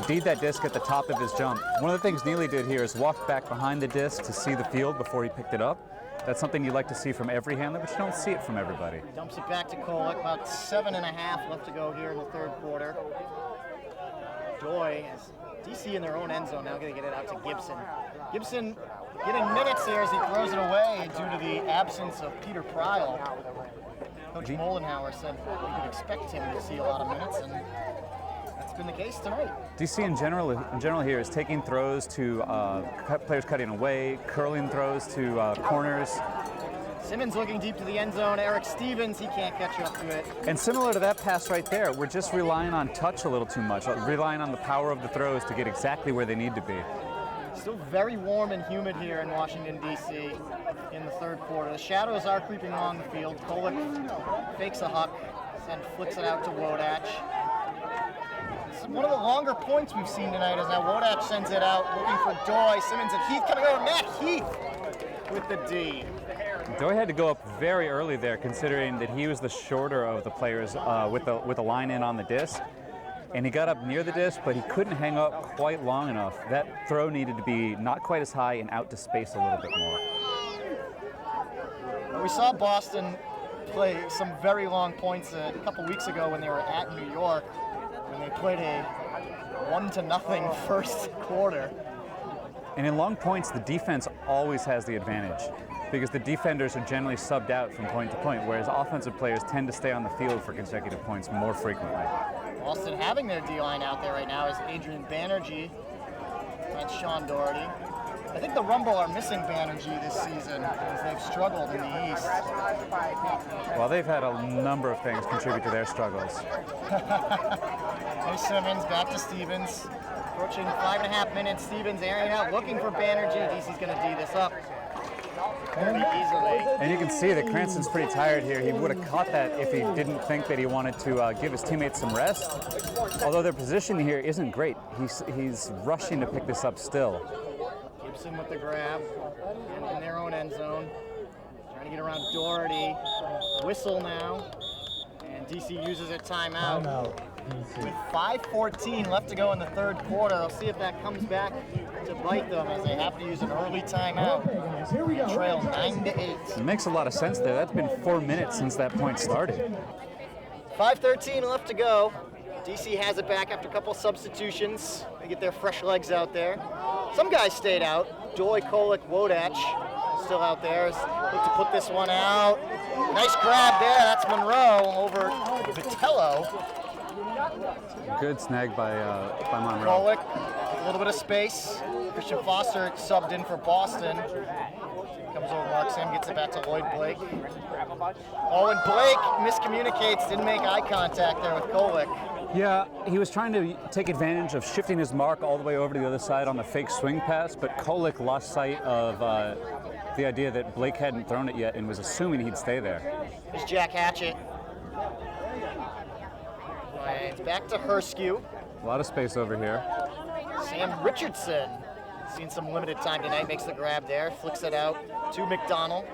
Deed that disc at the top of his jump. One of the things Neely did here is walk back behind the disc to see the field before he picked it up. That's something you like to see from every handler, but you don't see it from everybody. Dumps it back to Kolek, about 7.5 left to go here in the third quarter. Doy, as DC in their own end zone, now going to get it out to Gibson. Gibson getting minutes here as he throws it away due to the absence of Peter Pryl. Coach Molenhauer said we could expect him to see a lot of minutes, and that's been the case tonight. DC in general here is taking throws to players cutting away, curling throws to corners. Simmons looking deep to the end zone. Eric Stevens, he can't catch up to it. And similar to that pass right there, we're just relying on touch a little too much, relying on the power of the throws to get exactly where they need to be. Still very warm and humid here in Washington, D.C. in the third quarter. The shadows are creeping along the field. Kolek fakes a huck and flicks it out to Wodach. It's one of the longer points we've seen tonight is now Wodach sends it out looking for Doy. Simmons and Heath coming over. Matt Heath with the D. Doy had to go up very early there, considering that he was the shorter of the players with the line in on the disc. And he got up near the disc, but he couldn't hang up quite long enough. That throw needed to be not quite as high and out to space a little bit more. We saw Boston play some very long points a couple weeks ago when they were at New York, when they played a 1-0 first quarter. And in long points, the defense always has the advantage because the defenders are generally subbed out from point to point, whereas offensive players tend to stay on the field for consecutive points more frequently. Boston having their D-line out there right now is Adrian Banerjee. That's Sean Doherty. I think the Rumble are missing Banerjee this season because they've struggled in the East. Well, they've had a number of things contribute to their struggles. There's Simmons, back to Stevens. Approaching 5.5 minutes, Stevens airing out, looking for Banerjee. DC's going to D this up pretty easily. And you can see that Cranston's pretty tired here. He would have caught that if he didn't think that he wanted to give his teammates some rest. Although their position here isn't great. He's rushing to pick this up still. Gibson with the grab in their own end zone. Trying to get around Doherty. Whistle now. And DC uses a timeout. With 5:14 left to go in the third quarter, I'll see if that comes back to bite them as they have to use an early timeout. Trail 9-8. It makes a lot of sense there. That's been 4 minutes since that point started. 5:13 left to go. DC has it back after a couple substitutions. They get their fresh legs out there. Some guys stayed out. Doy, Kolek, Wodach still out there. Look to put this one out. Nice grab there. That's Monroe over Vitello. Good snag by Monroe. Kolek, a little bit of space. Christian Foster subbed in for Boston. Comes over, marks him, gets it back to Lloyd Blake. Oh, and Blake miscommunicates, didn't make eye contact there with Kolek. Yeah, he was trying to take advantage of shifting his mark all the way over to the other side on the fake swing pass, but Kolek lost sight of the idea that Blake hadn't thrown it yet and was assuming he'd stay there. There's Jack Hatchett. It's back to Herskew. A lot of space over here. Sam Richardson, seen some limited time tonight, makes the grab there, flicks it out to McDonald.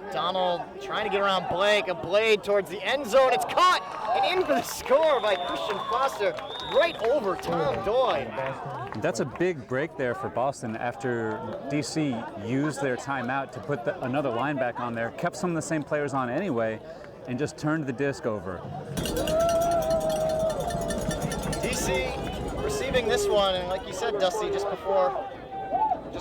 McDonald trying to get around Blake, a blade towards the end zone, it's caught, and in for the score by Christian Foster, right over Tom Doy. That's a big break there for Boston after DC used their timeout to put another linebacker on there, kept some of the same players on anyway, and just turned the disc over. DC receiving this one, and like you said, Dusty, just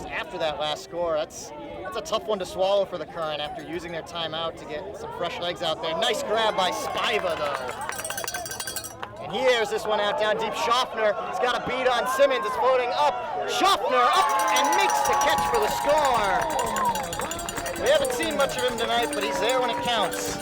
after that last score, that's a tough one to swallow for the Current after using their timeout to get some fresh legs out there. Nice grab by Spiva, though. And he airs this one out down deep. Schaffner, he's got a beat on Simmons. It's floating up. Schaffner up and makes the catch for the score. We haven't seen much of him tonight, but he's there when it counts.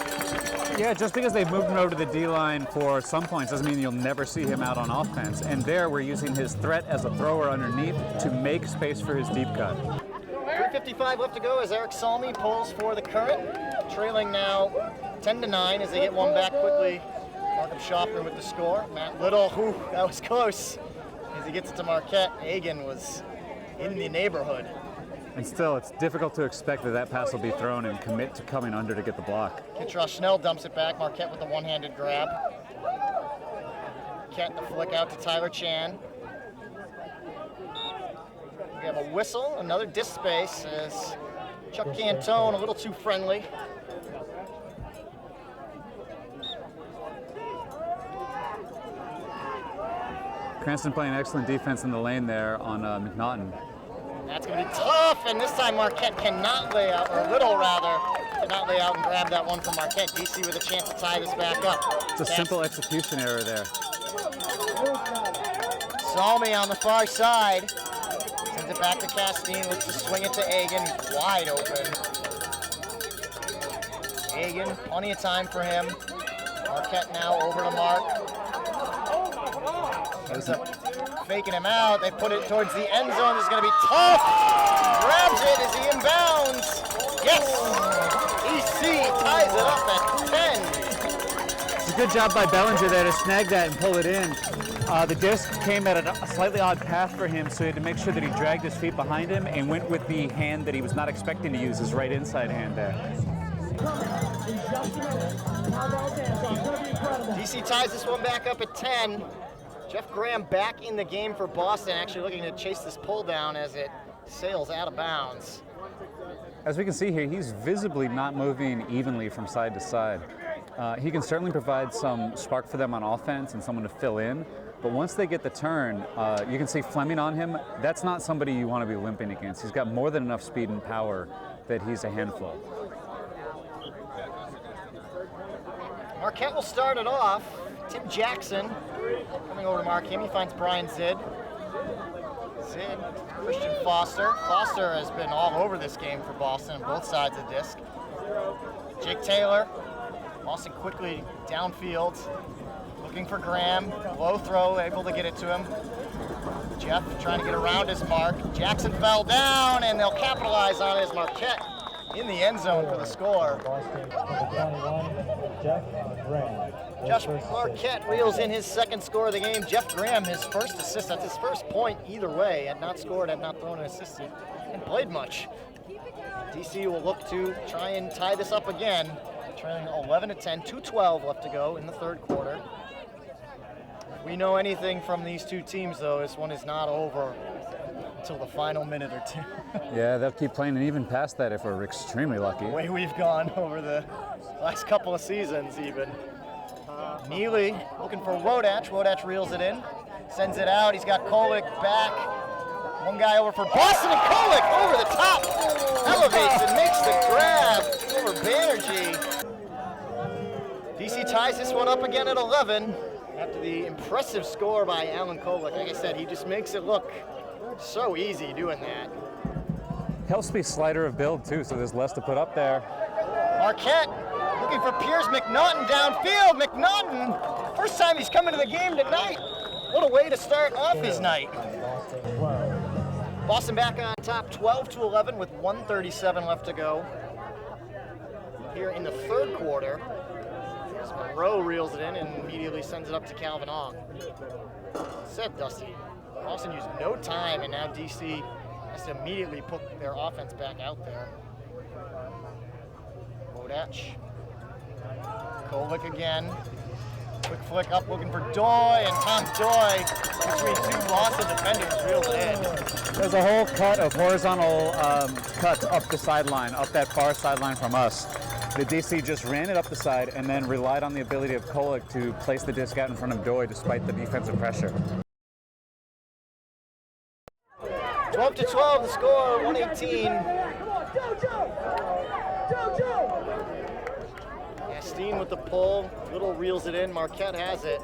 Yeah, just because they've moved him over to the D-line for some points doesn't mean you'll never see him out on offense. And there we're using his threat as a thrower underneath to make space for his deep cut. 3:55 left to go as Eric Salmi pulls for the Current, trailing now 10-9 as they get one back quickly. Markham Schaffner with the score. Matt Little, that was close. As he gets it to Marquette, Egan was in the neighborhood. And still, it's difficult to expect that pass will be thrown and commit to coming under to get the block. Kitrosh Schnell dumps it back. Marquette with a one-handed grab. Marquette the flick out to Tyler Chan. We have a whistle, another disc space as Chuck Cantone a little too friendly. Cranston playing excellent defense in the lane there on McNaughton. That's going to be tough, and this time Marquette cannot lay out, or Little rather, cannot lay out and grab that one from Marquette. DC with a chance to tie this back up. It's a simple execution error there. Salmi on the far side. Sends it back to Castine, looks to swing it to Egan, wide open. Egan, plenty of time for him. Marquette now over to Mark. Ends up faking him out. They put it towards the end zone. This is going to be tough. Grabs it as he inbounds. Yes! EC ties it up at 10. It's a good job by Bellinger there to snag that and pull it in. The disc came at a slightly odd path for him, so he had to make sure that he dragged his feet behind him and went with the hand that he was not expecting to use, his right inside hand there. DC ties this one back up at 10. Jeff Graham back in the game for Boston, actually looking to chase this pull down as it sails out of bounds. As we can see here, he's visibly not moving evenly from side to side. He can certainly provide some spark for them on offense and someone to fill in, but once they get the turn, you can see Fleming on him. That's not somebody you want to be limping against. He's got more than enough speed and power that he's a handful. Marquette will start it off. Tim Jackson coming over to mark him. He finds Brian Zid. Zid, Christian Foster. Foster has been all over this game for Boston on both sides of the disc. Jake Taylor. Boston quickly downfield, looking for Graham. Low throw, able to get it to him. Jeff trying to get around his mark. Jackson fell down, and they'll capitalize on it as Marquette in the end zone for the score. Josh Marquette reels in his second score of the game. Jeff Graham, his first assist. That's his first point either way. Had not scored, had not thrown an assist, and played much. DC will look to try and tie this up again. Trailing 11-10, 2:12 left to go in the third quarter. If we know anything from these two teams, though, this one is not over until the final minute or two. Yeah, they'll keep playing and even past that if we're extremely lucky. The way we've gone over the last couple of seasons, even. Neely looking for Wodach. Wodach reels it in, sends it out. He's got Kolick back. One guy over for Boston, and Kolick over the top. Elevates and makes the grab over Banerjee. DC ties this one up again at 11 after the impressive score by Alan Kolick. Like I said, he just makes it look so easy doing that. Helps be slighter of build too, so there's less to put up there. Marquette looking for Piers McNaughton downfield. McNaughton, first time he's come into the game tonight. What a way to start off his night. Boston back on top, 12-11 with 1:37 left to go. Here in the third quarter, as Monroe reels it in and immediately sends it up to Calvin Ong. Said Dusty, Boston used no time, and now DC has to immediately put their offense back out there. Wodach. Kolick again. Quick flick up, looking for Doy, and Tom Doy, between two Boston defenders, reels it in. There's a whole cut of horizontal cuts up the sideline, up that far sideline from us. The DC just ran it up the side and then relied on the ability of Kolick to place the disc out in front of Doy despite the defensive pressure. 12-12, the score, 118. Steen with the pull, Little reels it in, Marquette has it.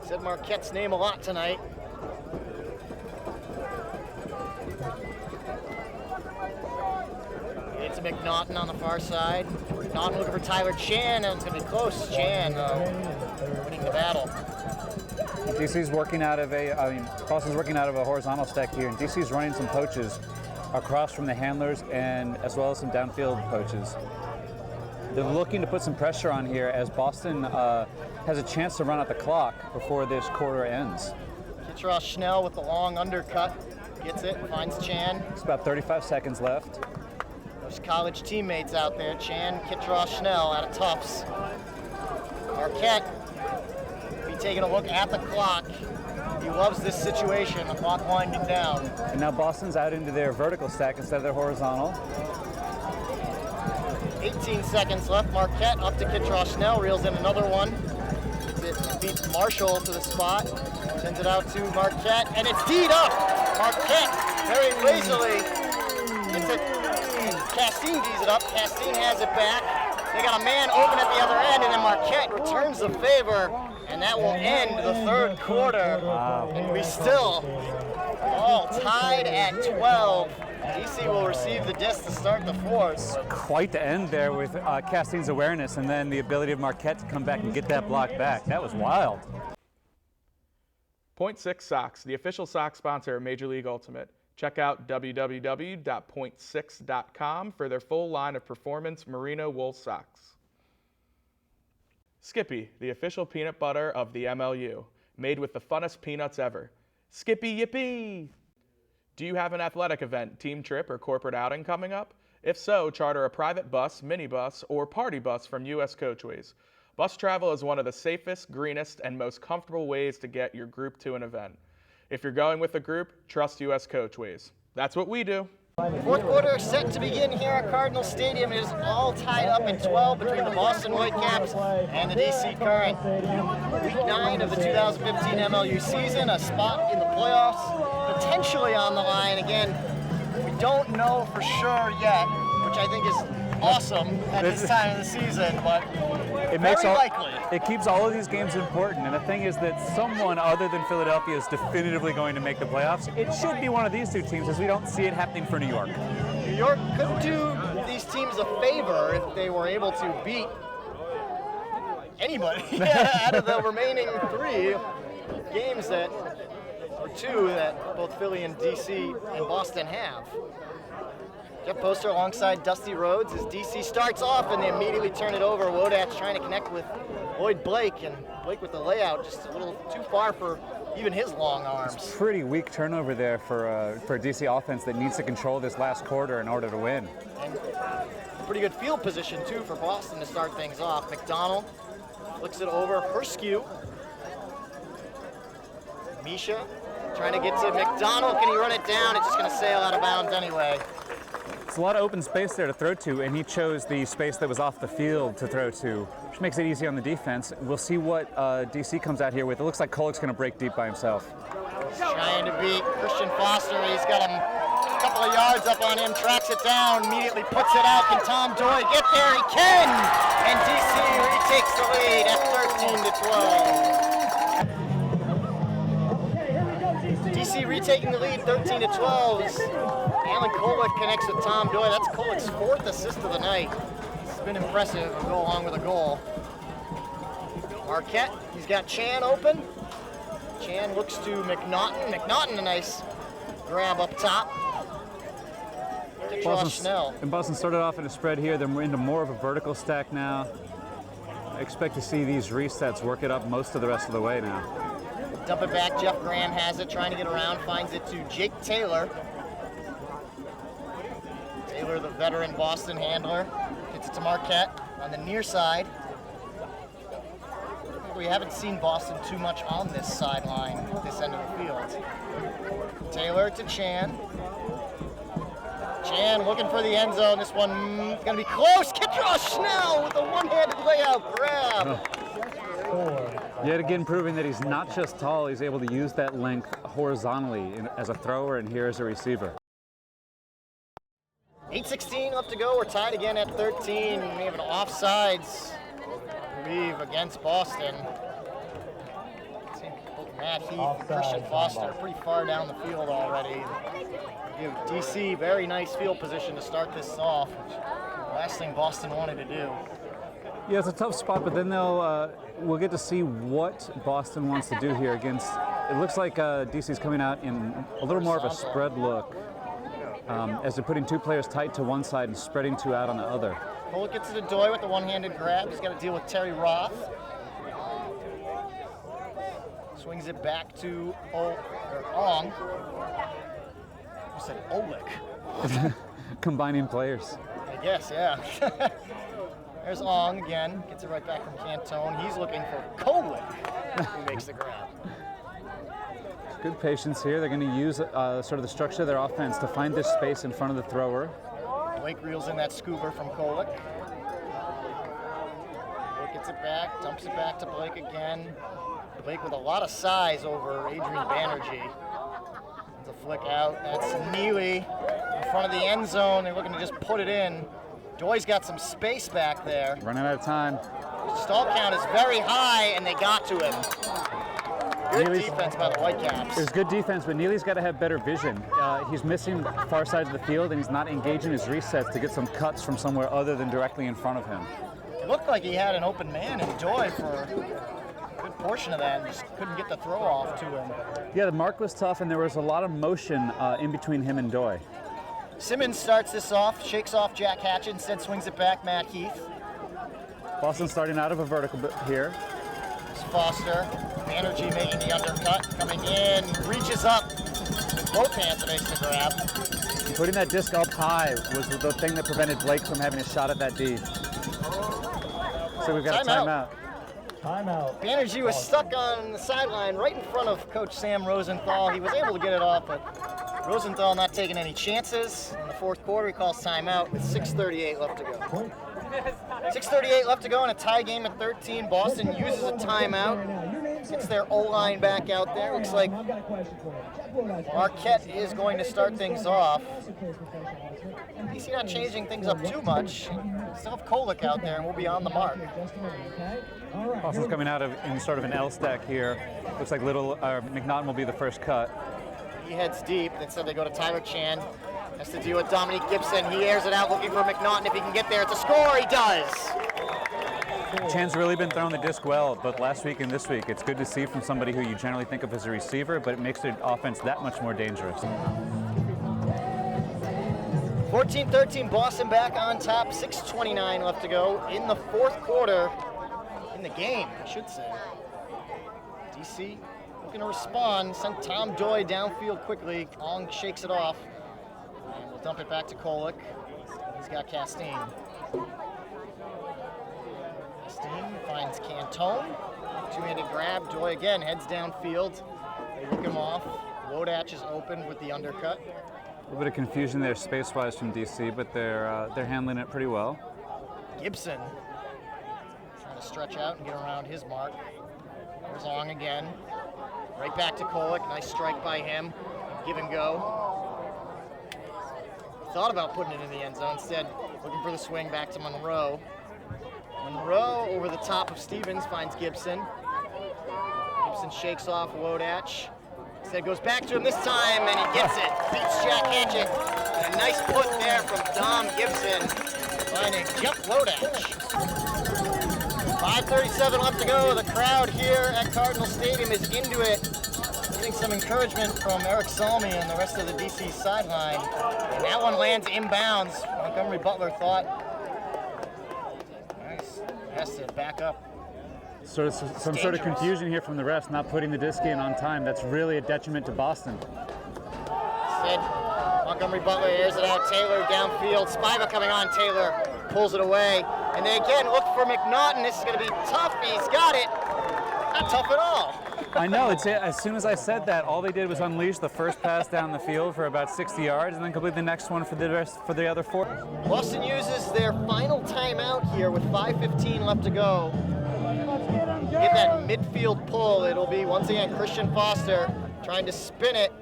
Said Marquette's name a lot tonight. It's McNaughton on the far side. McNaughton looking for Tyler Chan, and it's going to be close. Chan winning the battle. DC's working out of Boston's working out of a horizontal stack here, and DC's running some poaches across from the handlers and as well as some downfield poaches. They're looking to put some pressure on here as Boston has a chance to run out the clock before this quarter ends. Kitross Schnell with the long undercut. Gets it, finds Chan. It's about 35 seconds left. Those college teammates out there, Chan, Kitross Schnell out of Tufts. Marquette be taking a look at the clock. He loves this situation, the clock winding down. And now Boston's out into their vertical stack instead of their horizontal. 18 seconds left. Marquette up to Kitross Schnell, reels in another one. It beats Marshall to the spot. Sends it out to Marquette, and it's teed up. Marquette very lazily gets it. Castine tees it up. Castine has it back. They got a man open at the other end, and then Marquette returns the favor, and that will end the third quarter. Wow. And we still all tied at 12. DC will receive the disc to start the fourth. Quite the end there with Castine's awareness and then the ability of Marquette to come back and get that block back. That was wild. Point Six Socks, the official sock sponsor of Major League Ultimate. Check out www.point6.com for their full line of performance merino wool socks. Skippy, the official peanut butter of the MLU, made with the funnest peanuts ever. Skippy Yippee! Do you have an athletic event, team trip, or corporate outing coming up? If so, charter a private bus, minibus, or party bus from U.S. Coachways. Bus travel is one of the safest, greenest, and most comfortable ways to get your group to an event. If you're going with a group, trust U.S. Coachways. That's what we do. Fourth quarter set to begin here at Cardinal Stadium. It is all tied up in 12 between the Boston Whitecaps and the DC Current. Week 9 of the 2015 MLU season, a spot in the playoffs potentially on the line. Again, we don't know for sure yet, which I think is awesome at this time of the season, but It very likely. It keeps all of these games important, and the thing is that someone other than Philadelphia is definitively going to make the playoffs. It should be one of these two teams, as we don't see it happening for New York. New York could do these teams a favor if they were able to beat anybody out of the remaining 3 games or 2 that both Philly and DC and Boston have. Jeff Poster alongside Dusty Rhodes as DC starts off and they immediately turn it over. Wodatch trying to connect with Lloyd Blake, and Blake with the layout just a little too far for even his long arms. It's pretty weak turnover there for a DC offense that needs to control this last quarter in order to win. And pretty good field position too for Boston to start things off. McDonald flicks it over. Herskew. Misha trying to get to McDonald. Can he run it down? It's just going to sail out of bounds anyway. It's a lot of open space there to throw to, and he chose the space that was off the field to throw to, which makes it easy on the defense. We'll see what DC comes out here with. It looks like Kolek's going to break deep by himself. He's trying to beat Christian Foster. He's got him a couple of yards up on him, tracks it down, immediately puts it out. Can Tom Doy get there? He can! And DC retakes the lead at 13-12. DC retaking the lead, 13-12. Alan Kolek connects with Tom Doy. That's Kolek's 4th assist of the night. It's been impressive to go along with a goal. Marquette, he's got Chan open. Chan looks to McNaughton. McNaughton, a nice grab up top. Schnell. And Boston started off in a spread here. They're into more of a vertical stack now. I expect to see these resets work it up most of the rest of the way now. Dump it back. Jeff Graham has it, trying to get around. Finds it to Jake Taylor. Taylor, the veteran Boston handler, gets it to Marquette on the near side. We haven't seen Boston too much on this sideline at this end of the field. Taylor to Chan. Chan looking for the end zone. This one going to be close. Kitross Schnell with a one-handed layout grab. Yet again proving that he's not just tall, he's able to use that length horizontally as a thrower and here as a receiver. 8:16 left to go. We're tied again at 13. We have an offsides, I believe, against Boston. Matt Heath and Christian Foster are pretty far down the field already. Give DC very nice field position to start this off, which last thing Boston wanted to do. Yeah, it's a tough spot, but then we'll get to see what Boston wants to do here against. It looks like DC's coming out in a little more of a spread look, as they're putting two players tight to one side and spreading two out on the other. Kolek gets to Doy with the one-handed grab. He's got to deal with Terry Roth. Swings it back to Ong. You said Oleg. Combining players. I guess, yeah. There's Ong again. Gets it right back from Cantone. He's looking for Kolek, who makes the grab. Good patience here. They're going to use sort of the structure of their offense to find this space in front of the thrower. Blake reels in that scooper from Kolek. Kolek gets it back, dumps it back to Blake again. Blake with a lot of size over Adrian Banerjee. It's a flick out. That's Neely in front of the end zone. They're looking to just put it in. Doy's got some space back there. Running out of time. Stall count is very high, and they got to him. Good defense by the Whitecaps. There's good defense, but Neely's got to have better vision. He's missing far sides of the field, and he's not engaging his resets to get some cuts from somewhere other than directly in front of him. It looked like he had an open man in Doy for a good portion of that, and just couldn't get the throw off to him. Yeah, the mark was tough, and there was a lot of motion in between him and Doy. Simmons starts this off, shakes off Jack Hatchett, instead swings it back Matt Heath. Boston starting out of a vertical bit here. Foster, Banerjee making the undercut, coming in, reaches up with both hands and makes the grab. Putting that disc up high was the thing that prevented Blake from having a shot at that D. So we've got a timeout. Timeout. Banerjee was stuck on the sideline right in front of Coach Sam Rosenthal. He was able to get it off, but Rosenthal not taking any chances. In the fourth quarter, he calls timeout with 6:38 left to go. 6:38 left to go in a tie game at 13. Boston uses a timeout. Gets their O-line back out there. Looks like Marquette is going to start things off. DC not changing things up too much. Still have Kolek out there, and we'll be on the mark. Boston's coming out in sort of an L stack here. Looks like McNaughton will be the first cut. He heads deep. Instead, they go to Tyler Chan. Has to deal with Dominique Gibson. He airs it out looking for McNaughton. If he can get there, it's a score. He does. Chan's really been throwing the disc well, but last week and this week, it's good to see from somebody who you generally think of as a receiver, but it makes the offense that much more dangerous. 14-13, Boston back on top. 6:29 left to go in the fourth quarter. In the game, I should say. DC looking to respond. Sent Tom Doy downfield quickly. Ong shakes it off. And we'll dump it back to Kolek. He's got Castine. Castine finds Cantone. Two-handed grab. Doy again heads downfield. They look him off. Wodatch is open with the undercut. A little bit of confusion there space-wise from DC, but they're handling it pretty well. Gibson trying to stretch out and get around his mark. There's Ong again. Right back to Kolek. Nice strike by him. Give and go. Thought about putting it in the end zone. Instead, looking for the swing back to Monroe. Monroe over the top of Stevens finds Gibson. Gibson shakes off Wodatch. Instead goes back to him this time, and he gets it. Beats Jack Hatchett. And a nice put there from Dom Gibson. Finding Jeff Wodatch. 5:37 left to go. The crowd here at Cardinal Stadium is into it. Getting some encouragement from Eric Salmi and the rest of the DC sideline. And that one lands inbounds. Montgomery Butler thought, nice, has to back up. Some sort of confusion here from the refs, not putting the disc in on time. That's really a detriment to Boston. Instead, Montgomery Butler airs it out. Taylor downfield. Spiva coming on. Taylor pulls it away. And they again look for McNaughton. This is going to be tough. He's got it. Not tough at all. I know. As soon as I said that, all they did was unleash the first pass down the field for about 60 yards, and then complete the next one for the other 4. Boston uses their final timeout here with 5:15 left to go. Get that midfield pull. It'll be once again Christian Foster trying to spin it,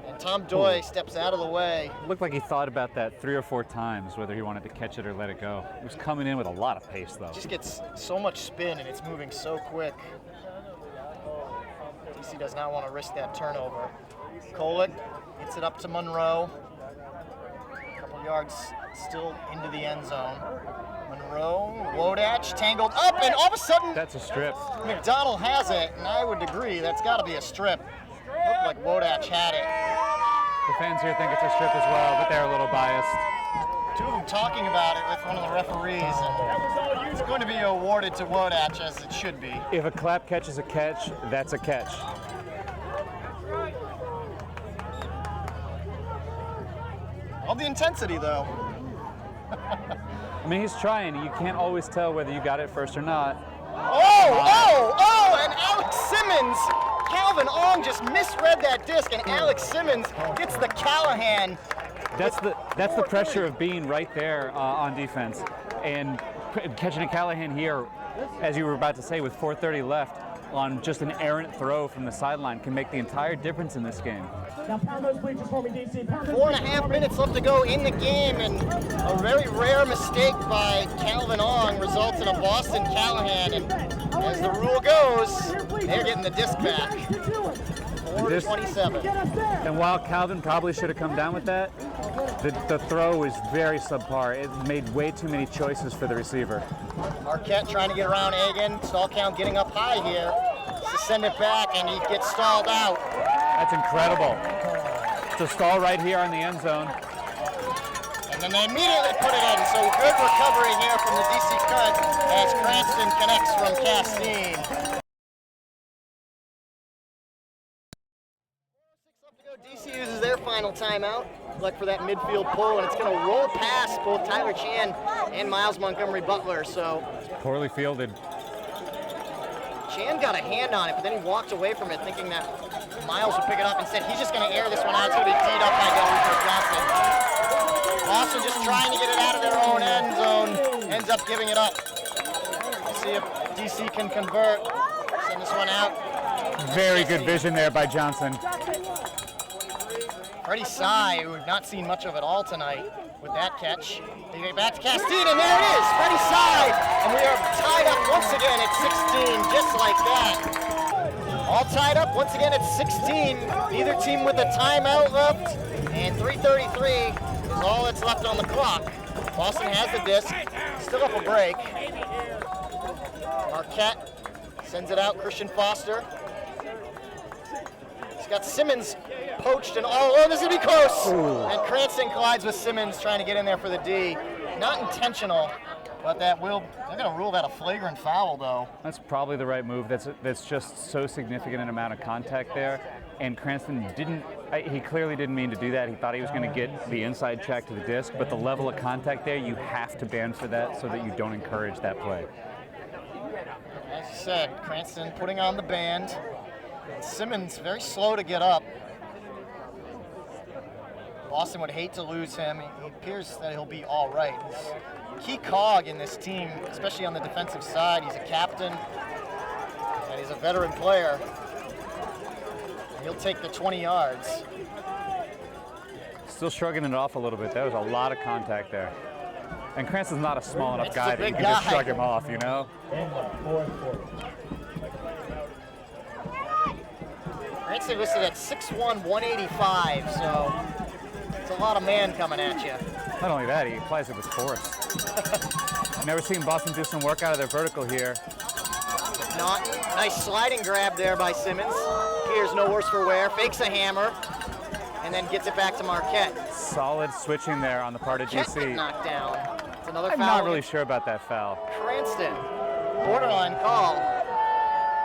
and Tom Doy steps out of the way. Looked like he thought about that 3 or 4 times, whether he wanted to catch it or let it go. He was coming in with a lot of pace, though. Just gets so much spin, and it's moving so quick. DC does not want to risk that turnover. Kolick gets it up to Monroe. A couple yards still into the end zone. Monroe, Wodach tangled up, and all of a sudden, That's a strip. McDonald has it, and I would agree that's got to be a strip. Looked like Wodach had it. The fans here think it's a strip as well, but they're a little biased. Two of them talking about it with one of the referees, and it's going to be awarded to Wodach as it should be. If a clap catch is a catch, that's a catch. All the intensity, though. I mean, he's trying. You can't always tell whether you got it first or not. And Alex Simmons, Calvin Ong just misread that disc, and Alex Simmons gets the Callahan. That's the pressure of being right there on defense. And catching a Callahan here, as you were about to say, with 4:30 left, on just an errant throw from the sideline can make the entire difference in this game. Now pound those bleachers for me, DC. Pound those 4.5 minutes left to go in the game, and a very rare mistake by Calvin Ong results in a Boston Callahan, and as the rule goes, they're getting the disc back. 4:27. And while Calvin probably should have come down with that, the throw is very subpar. It made way too many choices for the receiver. Marquette trying to get around Egan. Stall count getting up high here to send it back, and he gets stalled out. That's incredible. It's a stall right here on the end zone. And then they immediately put it in. So good recovery here from the DC Current as Cranston connects from Castine. DC uses their final timeout. Look for that midfield pull, and it's going to roll past both Tyler Chan and Miles Montgomery Butler. So Poorly fielded. Chan got a hand on it, but then he walked away from it thinking that Miles would pick it up. Instead, he's just going to air this one out. It's going to be teed up by Delrico Johnson. Boston just trying to get it out of their own end zone, ends up giving it up. Let's see if DC can convert. Send this one out. Very good vision there by Johnson. Freddie Sy, who we've not seen much of at all tonight with that catch. They get back to Castine, and there it is, Freddie Sy. And we are tied up once again at 16, just like that. All tied up once again at 16. Neither team with a timeout left, and 3:33 is all that's left on the clock. Boston has the disc, still up a break. Marquette sends it out, Christian Foster. He's got Simmons poached, and this is gonna be close. Ooh. And Cranston collides with Simmons trying to get in there for the D. Not intentional, but they're gonna rule that a flagrant foul though. That's probably the right move. That's just so significant an amount of contact there. And Cranston he clearly didn't mean to do that. He thought he was gonna get the inside check to the disc, but the level of contact there, you have to ban for that so that you don't encourage that play. As you said, Cranston putting on the band. Simmons very slow to get up. Boston would hate to lose him. He appears that he'll be all right. He's a key cog in this team, especially on the defensive side. He's a captain, and he's a veteran player. And he'll take the 20 yards. Still shrugging it off a little bit. That was a lot of contact there. And Cranston's not a small enough It's guy a that you big can just guy. shrug him off, you know? Cranston listed at 6'1", 185, so it's a lot of man coming at you. Not only that, he applies it with force. Never seen Boston do some work out of their vertical here. Not nice sliding grab there by Simmons. Here's no worse for wear. Fakes a hammer, and then gets it back to Marquette. Solid switching there on the part of Marquette DC. knocked down. It's another I'm foul. not really sure about that foul. Cranston, borderline call.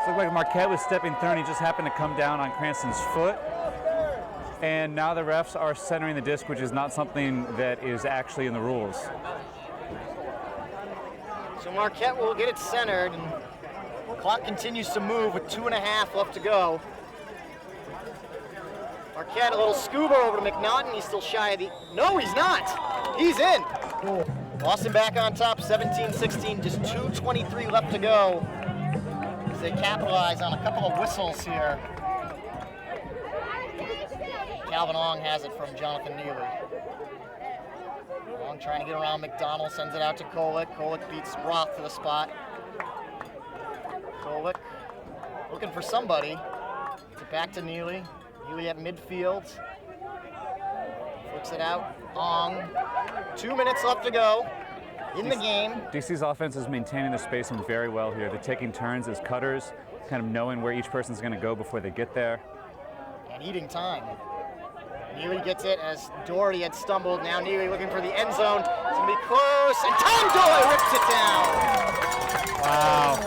It looked like Marquette was stepping through and he just happened to come down on Cranston's foot. And now the refs are centering the disc, which is not something that is actually in the rules. So Marquette will get it centered, and the clock continues to move with 2.5 left to go. Marquette, a little scuba over to McNaughton. He's still shy of the... No, he's not. He's in. Boston back on top, 17-16, just 2:23 left to go. As they capitalize on a couple of whistles here. Calvin Ong has it from Jonathan Neely. Ong trying to get around McDonald, sends it out to Kolick. Kolick beats Roth to the spot. Kolick looking for somebody. Gets it back to Neely. Neely at midfield. Flips it out. Ong. 2 minutes left to go in the game. DC's offense is maintaining the spacing very well here. They're taking turns as cutters, kind of knowing where each person's going to go before they get there. And eating time. Neely gets it as Doherty had stumbled. Now Neely looking for the end zone. It's going to be close. And Tom Doyle rips it down. Wow.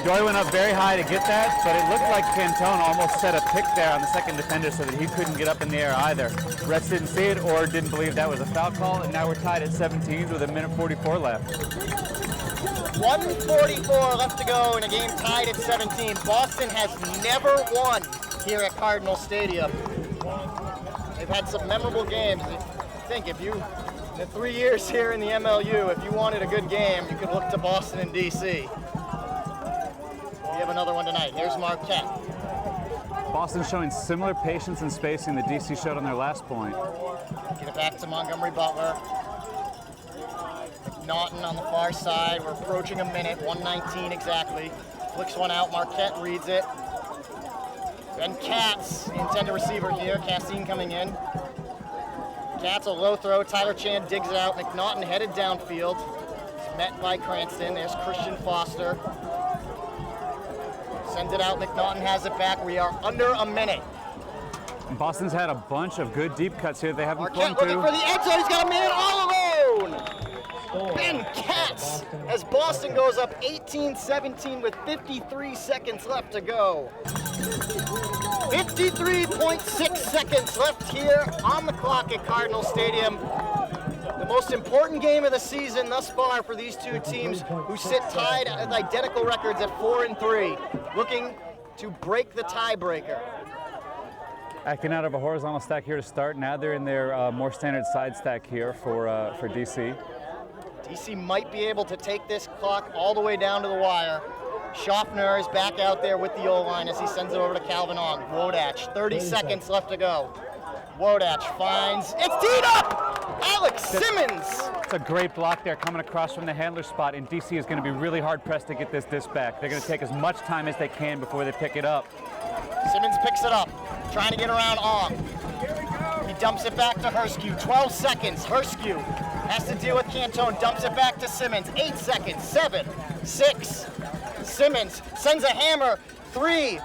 Doyle went up very high to get that, but it looked like Cantone almost set a pick there on the second defender so that he couldn't get up in the air either. Refs didn't see it or didn't believe that was a foul call, and now we're tied at 17 with 1:44 left. 1:44 left to go in a game tied at 17. Boston has never won here at Cardinal Stadium. They've had some memorable games. I think if you, in the 3 years here in the MLU, if you wanted a good game, you could look to Boston and DC. We have another one tonight. Here's Marquette. Boston's showing similar patience and spacing that DC showed on their last point. Get it back to Montgomery Butler. Naughton on the far side. We're approaching a minute, 1:19 exactly. Flicks one out. Marquette reads it. Then Katz, intended receiver here. Castine coming in. Katz a low throw. Tyler Chan digs it out. McNaughton headed downfield. It's met by Cranston. There's Christian Foster. Sends it out. McNaughton has it back. We are under a minute. Boston's had a bunch of good deep cuts here. They haven't Marquette flown looking through. for the end zone. He's got a man all alone. Ben Katz as Boston goes up 18-17 with 53 seconds left to go. 53.6 seconds left here on the clock at Cardinal Stadium. The most important game of the season thus far for these two teams who sit tied at identical records at 4-3, looking to break the tiebreaker. Acting out of a horizontal stack here to start. Now they're in their more standard side stack here for DC. DC might be able to take this clock all the way down to the wire. Schaffner is back out there with the O-line as he sends it over to Calvin Ong. Wodach, 30 seconds left to go. Wodach finds, it's teed up! Alex Simmons! It's a great block there coming across from the handler spot, and DC is going to be really hard pressed to get this disc back. They're going to take as much time as they can before they pick it up. Simmons picks it up, trying to get around Ong. He dumps it back to Herskew, 12 seconds. Herskew has to deal with Cantone, dumps it back to Simmons, 8 seconds, 7, 6. Simmons sends a hammer, 3,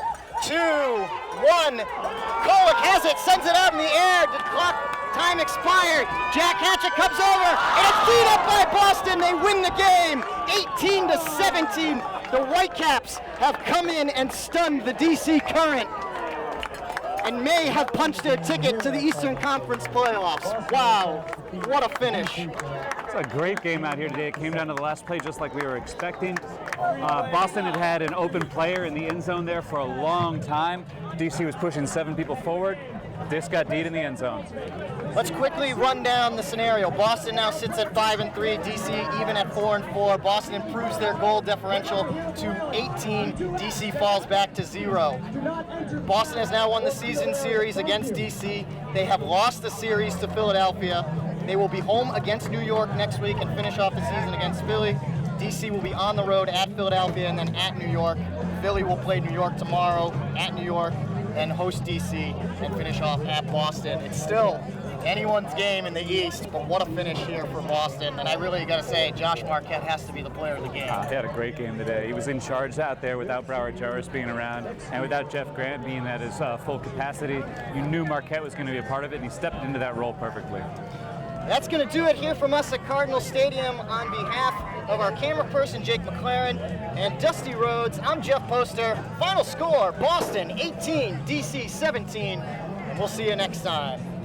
2, 1. Kolick has it, sends it out in the air. The clock time expired. Jack Hatchett comes over, and it's beat up by Boston. They win the game, 18-17. The Whitecaps have come in and stunned the DC Current and may have punched their ticket to the Eastern Conference playoffs. Wow, what a finish. It's a great game out here today. It came down to the last play just like we were expecting. Boston had had an open player in the end zone there for a long time. DC was pushing 7 people forward. This got D'd in the end zone. Let's quickly run down the scenario. Boston now sits at 5-3, DC even at 4-4. Boston improves their goal differential to 18. DC falls back to 0. Boston has now won the season series against DC. They have lost the series to Philadelphia. They will be home against New York next week and finish off the season against Philly. DC will be on the road at Philadelphia and then at New York. Philly will play New York tomorrow at New York, then host DC and finish off at Boston. It's still anyone's game in the East, but what a finish here for Boston. And I really got to say, Josh Marquette has to be the player of the game. He had a great game today. He was in charge out there without Broward Jarvis being around and without Jeff Grant being at his full capacity. You knew Marquette was going to be a part of it, and he stepped into that role perfectly. That's going to do it here from us at Cardinal Stadium. On behalf of our camera person, Jake McLaren, and Dusty Rhodes, I'm Jeff Poster. Final score, Boston 18, DC 17, and we'll see you next time.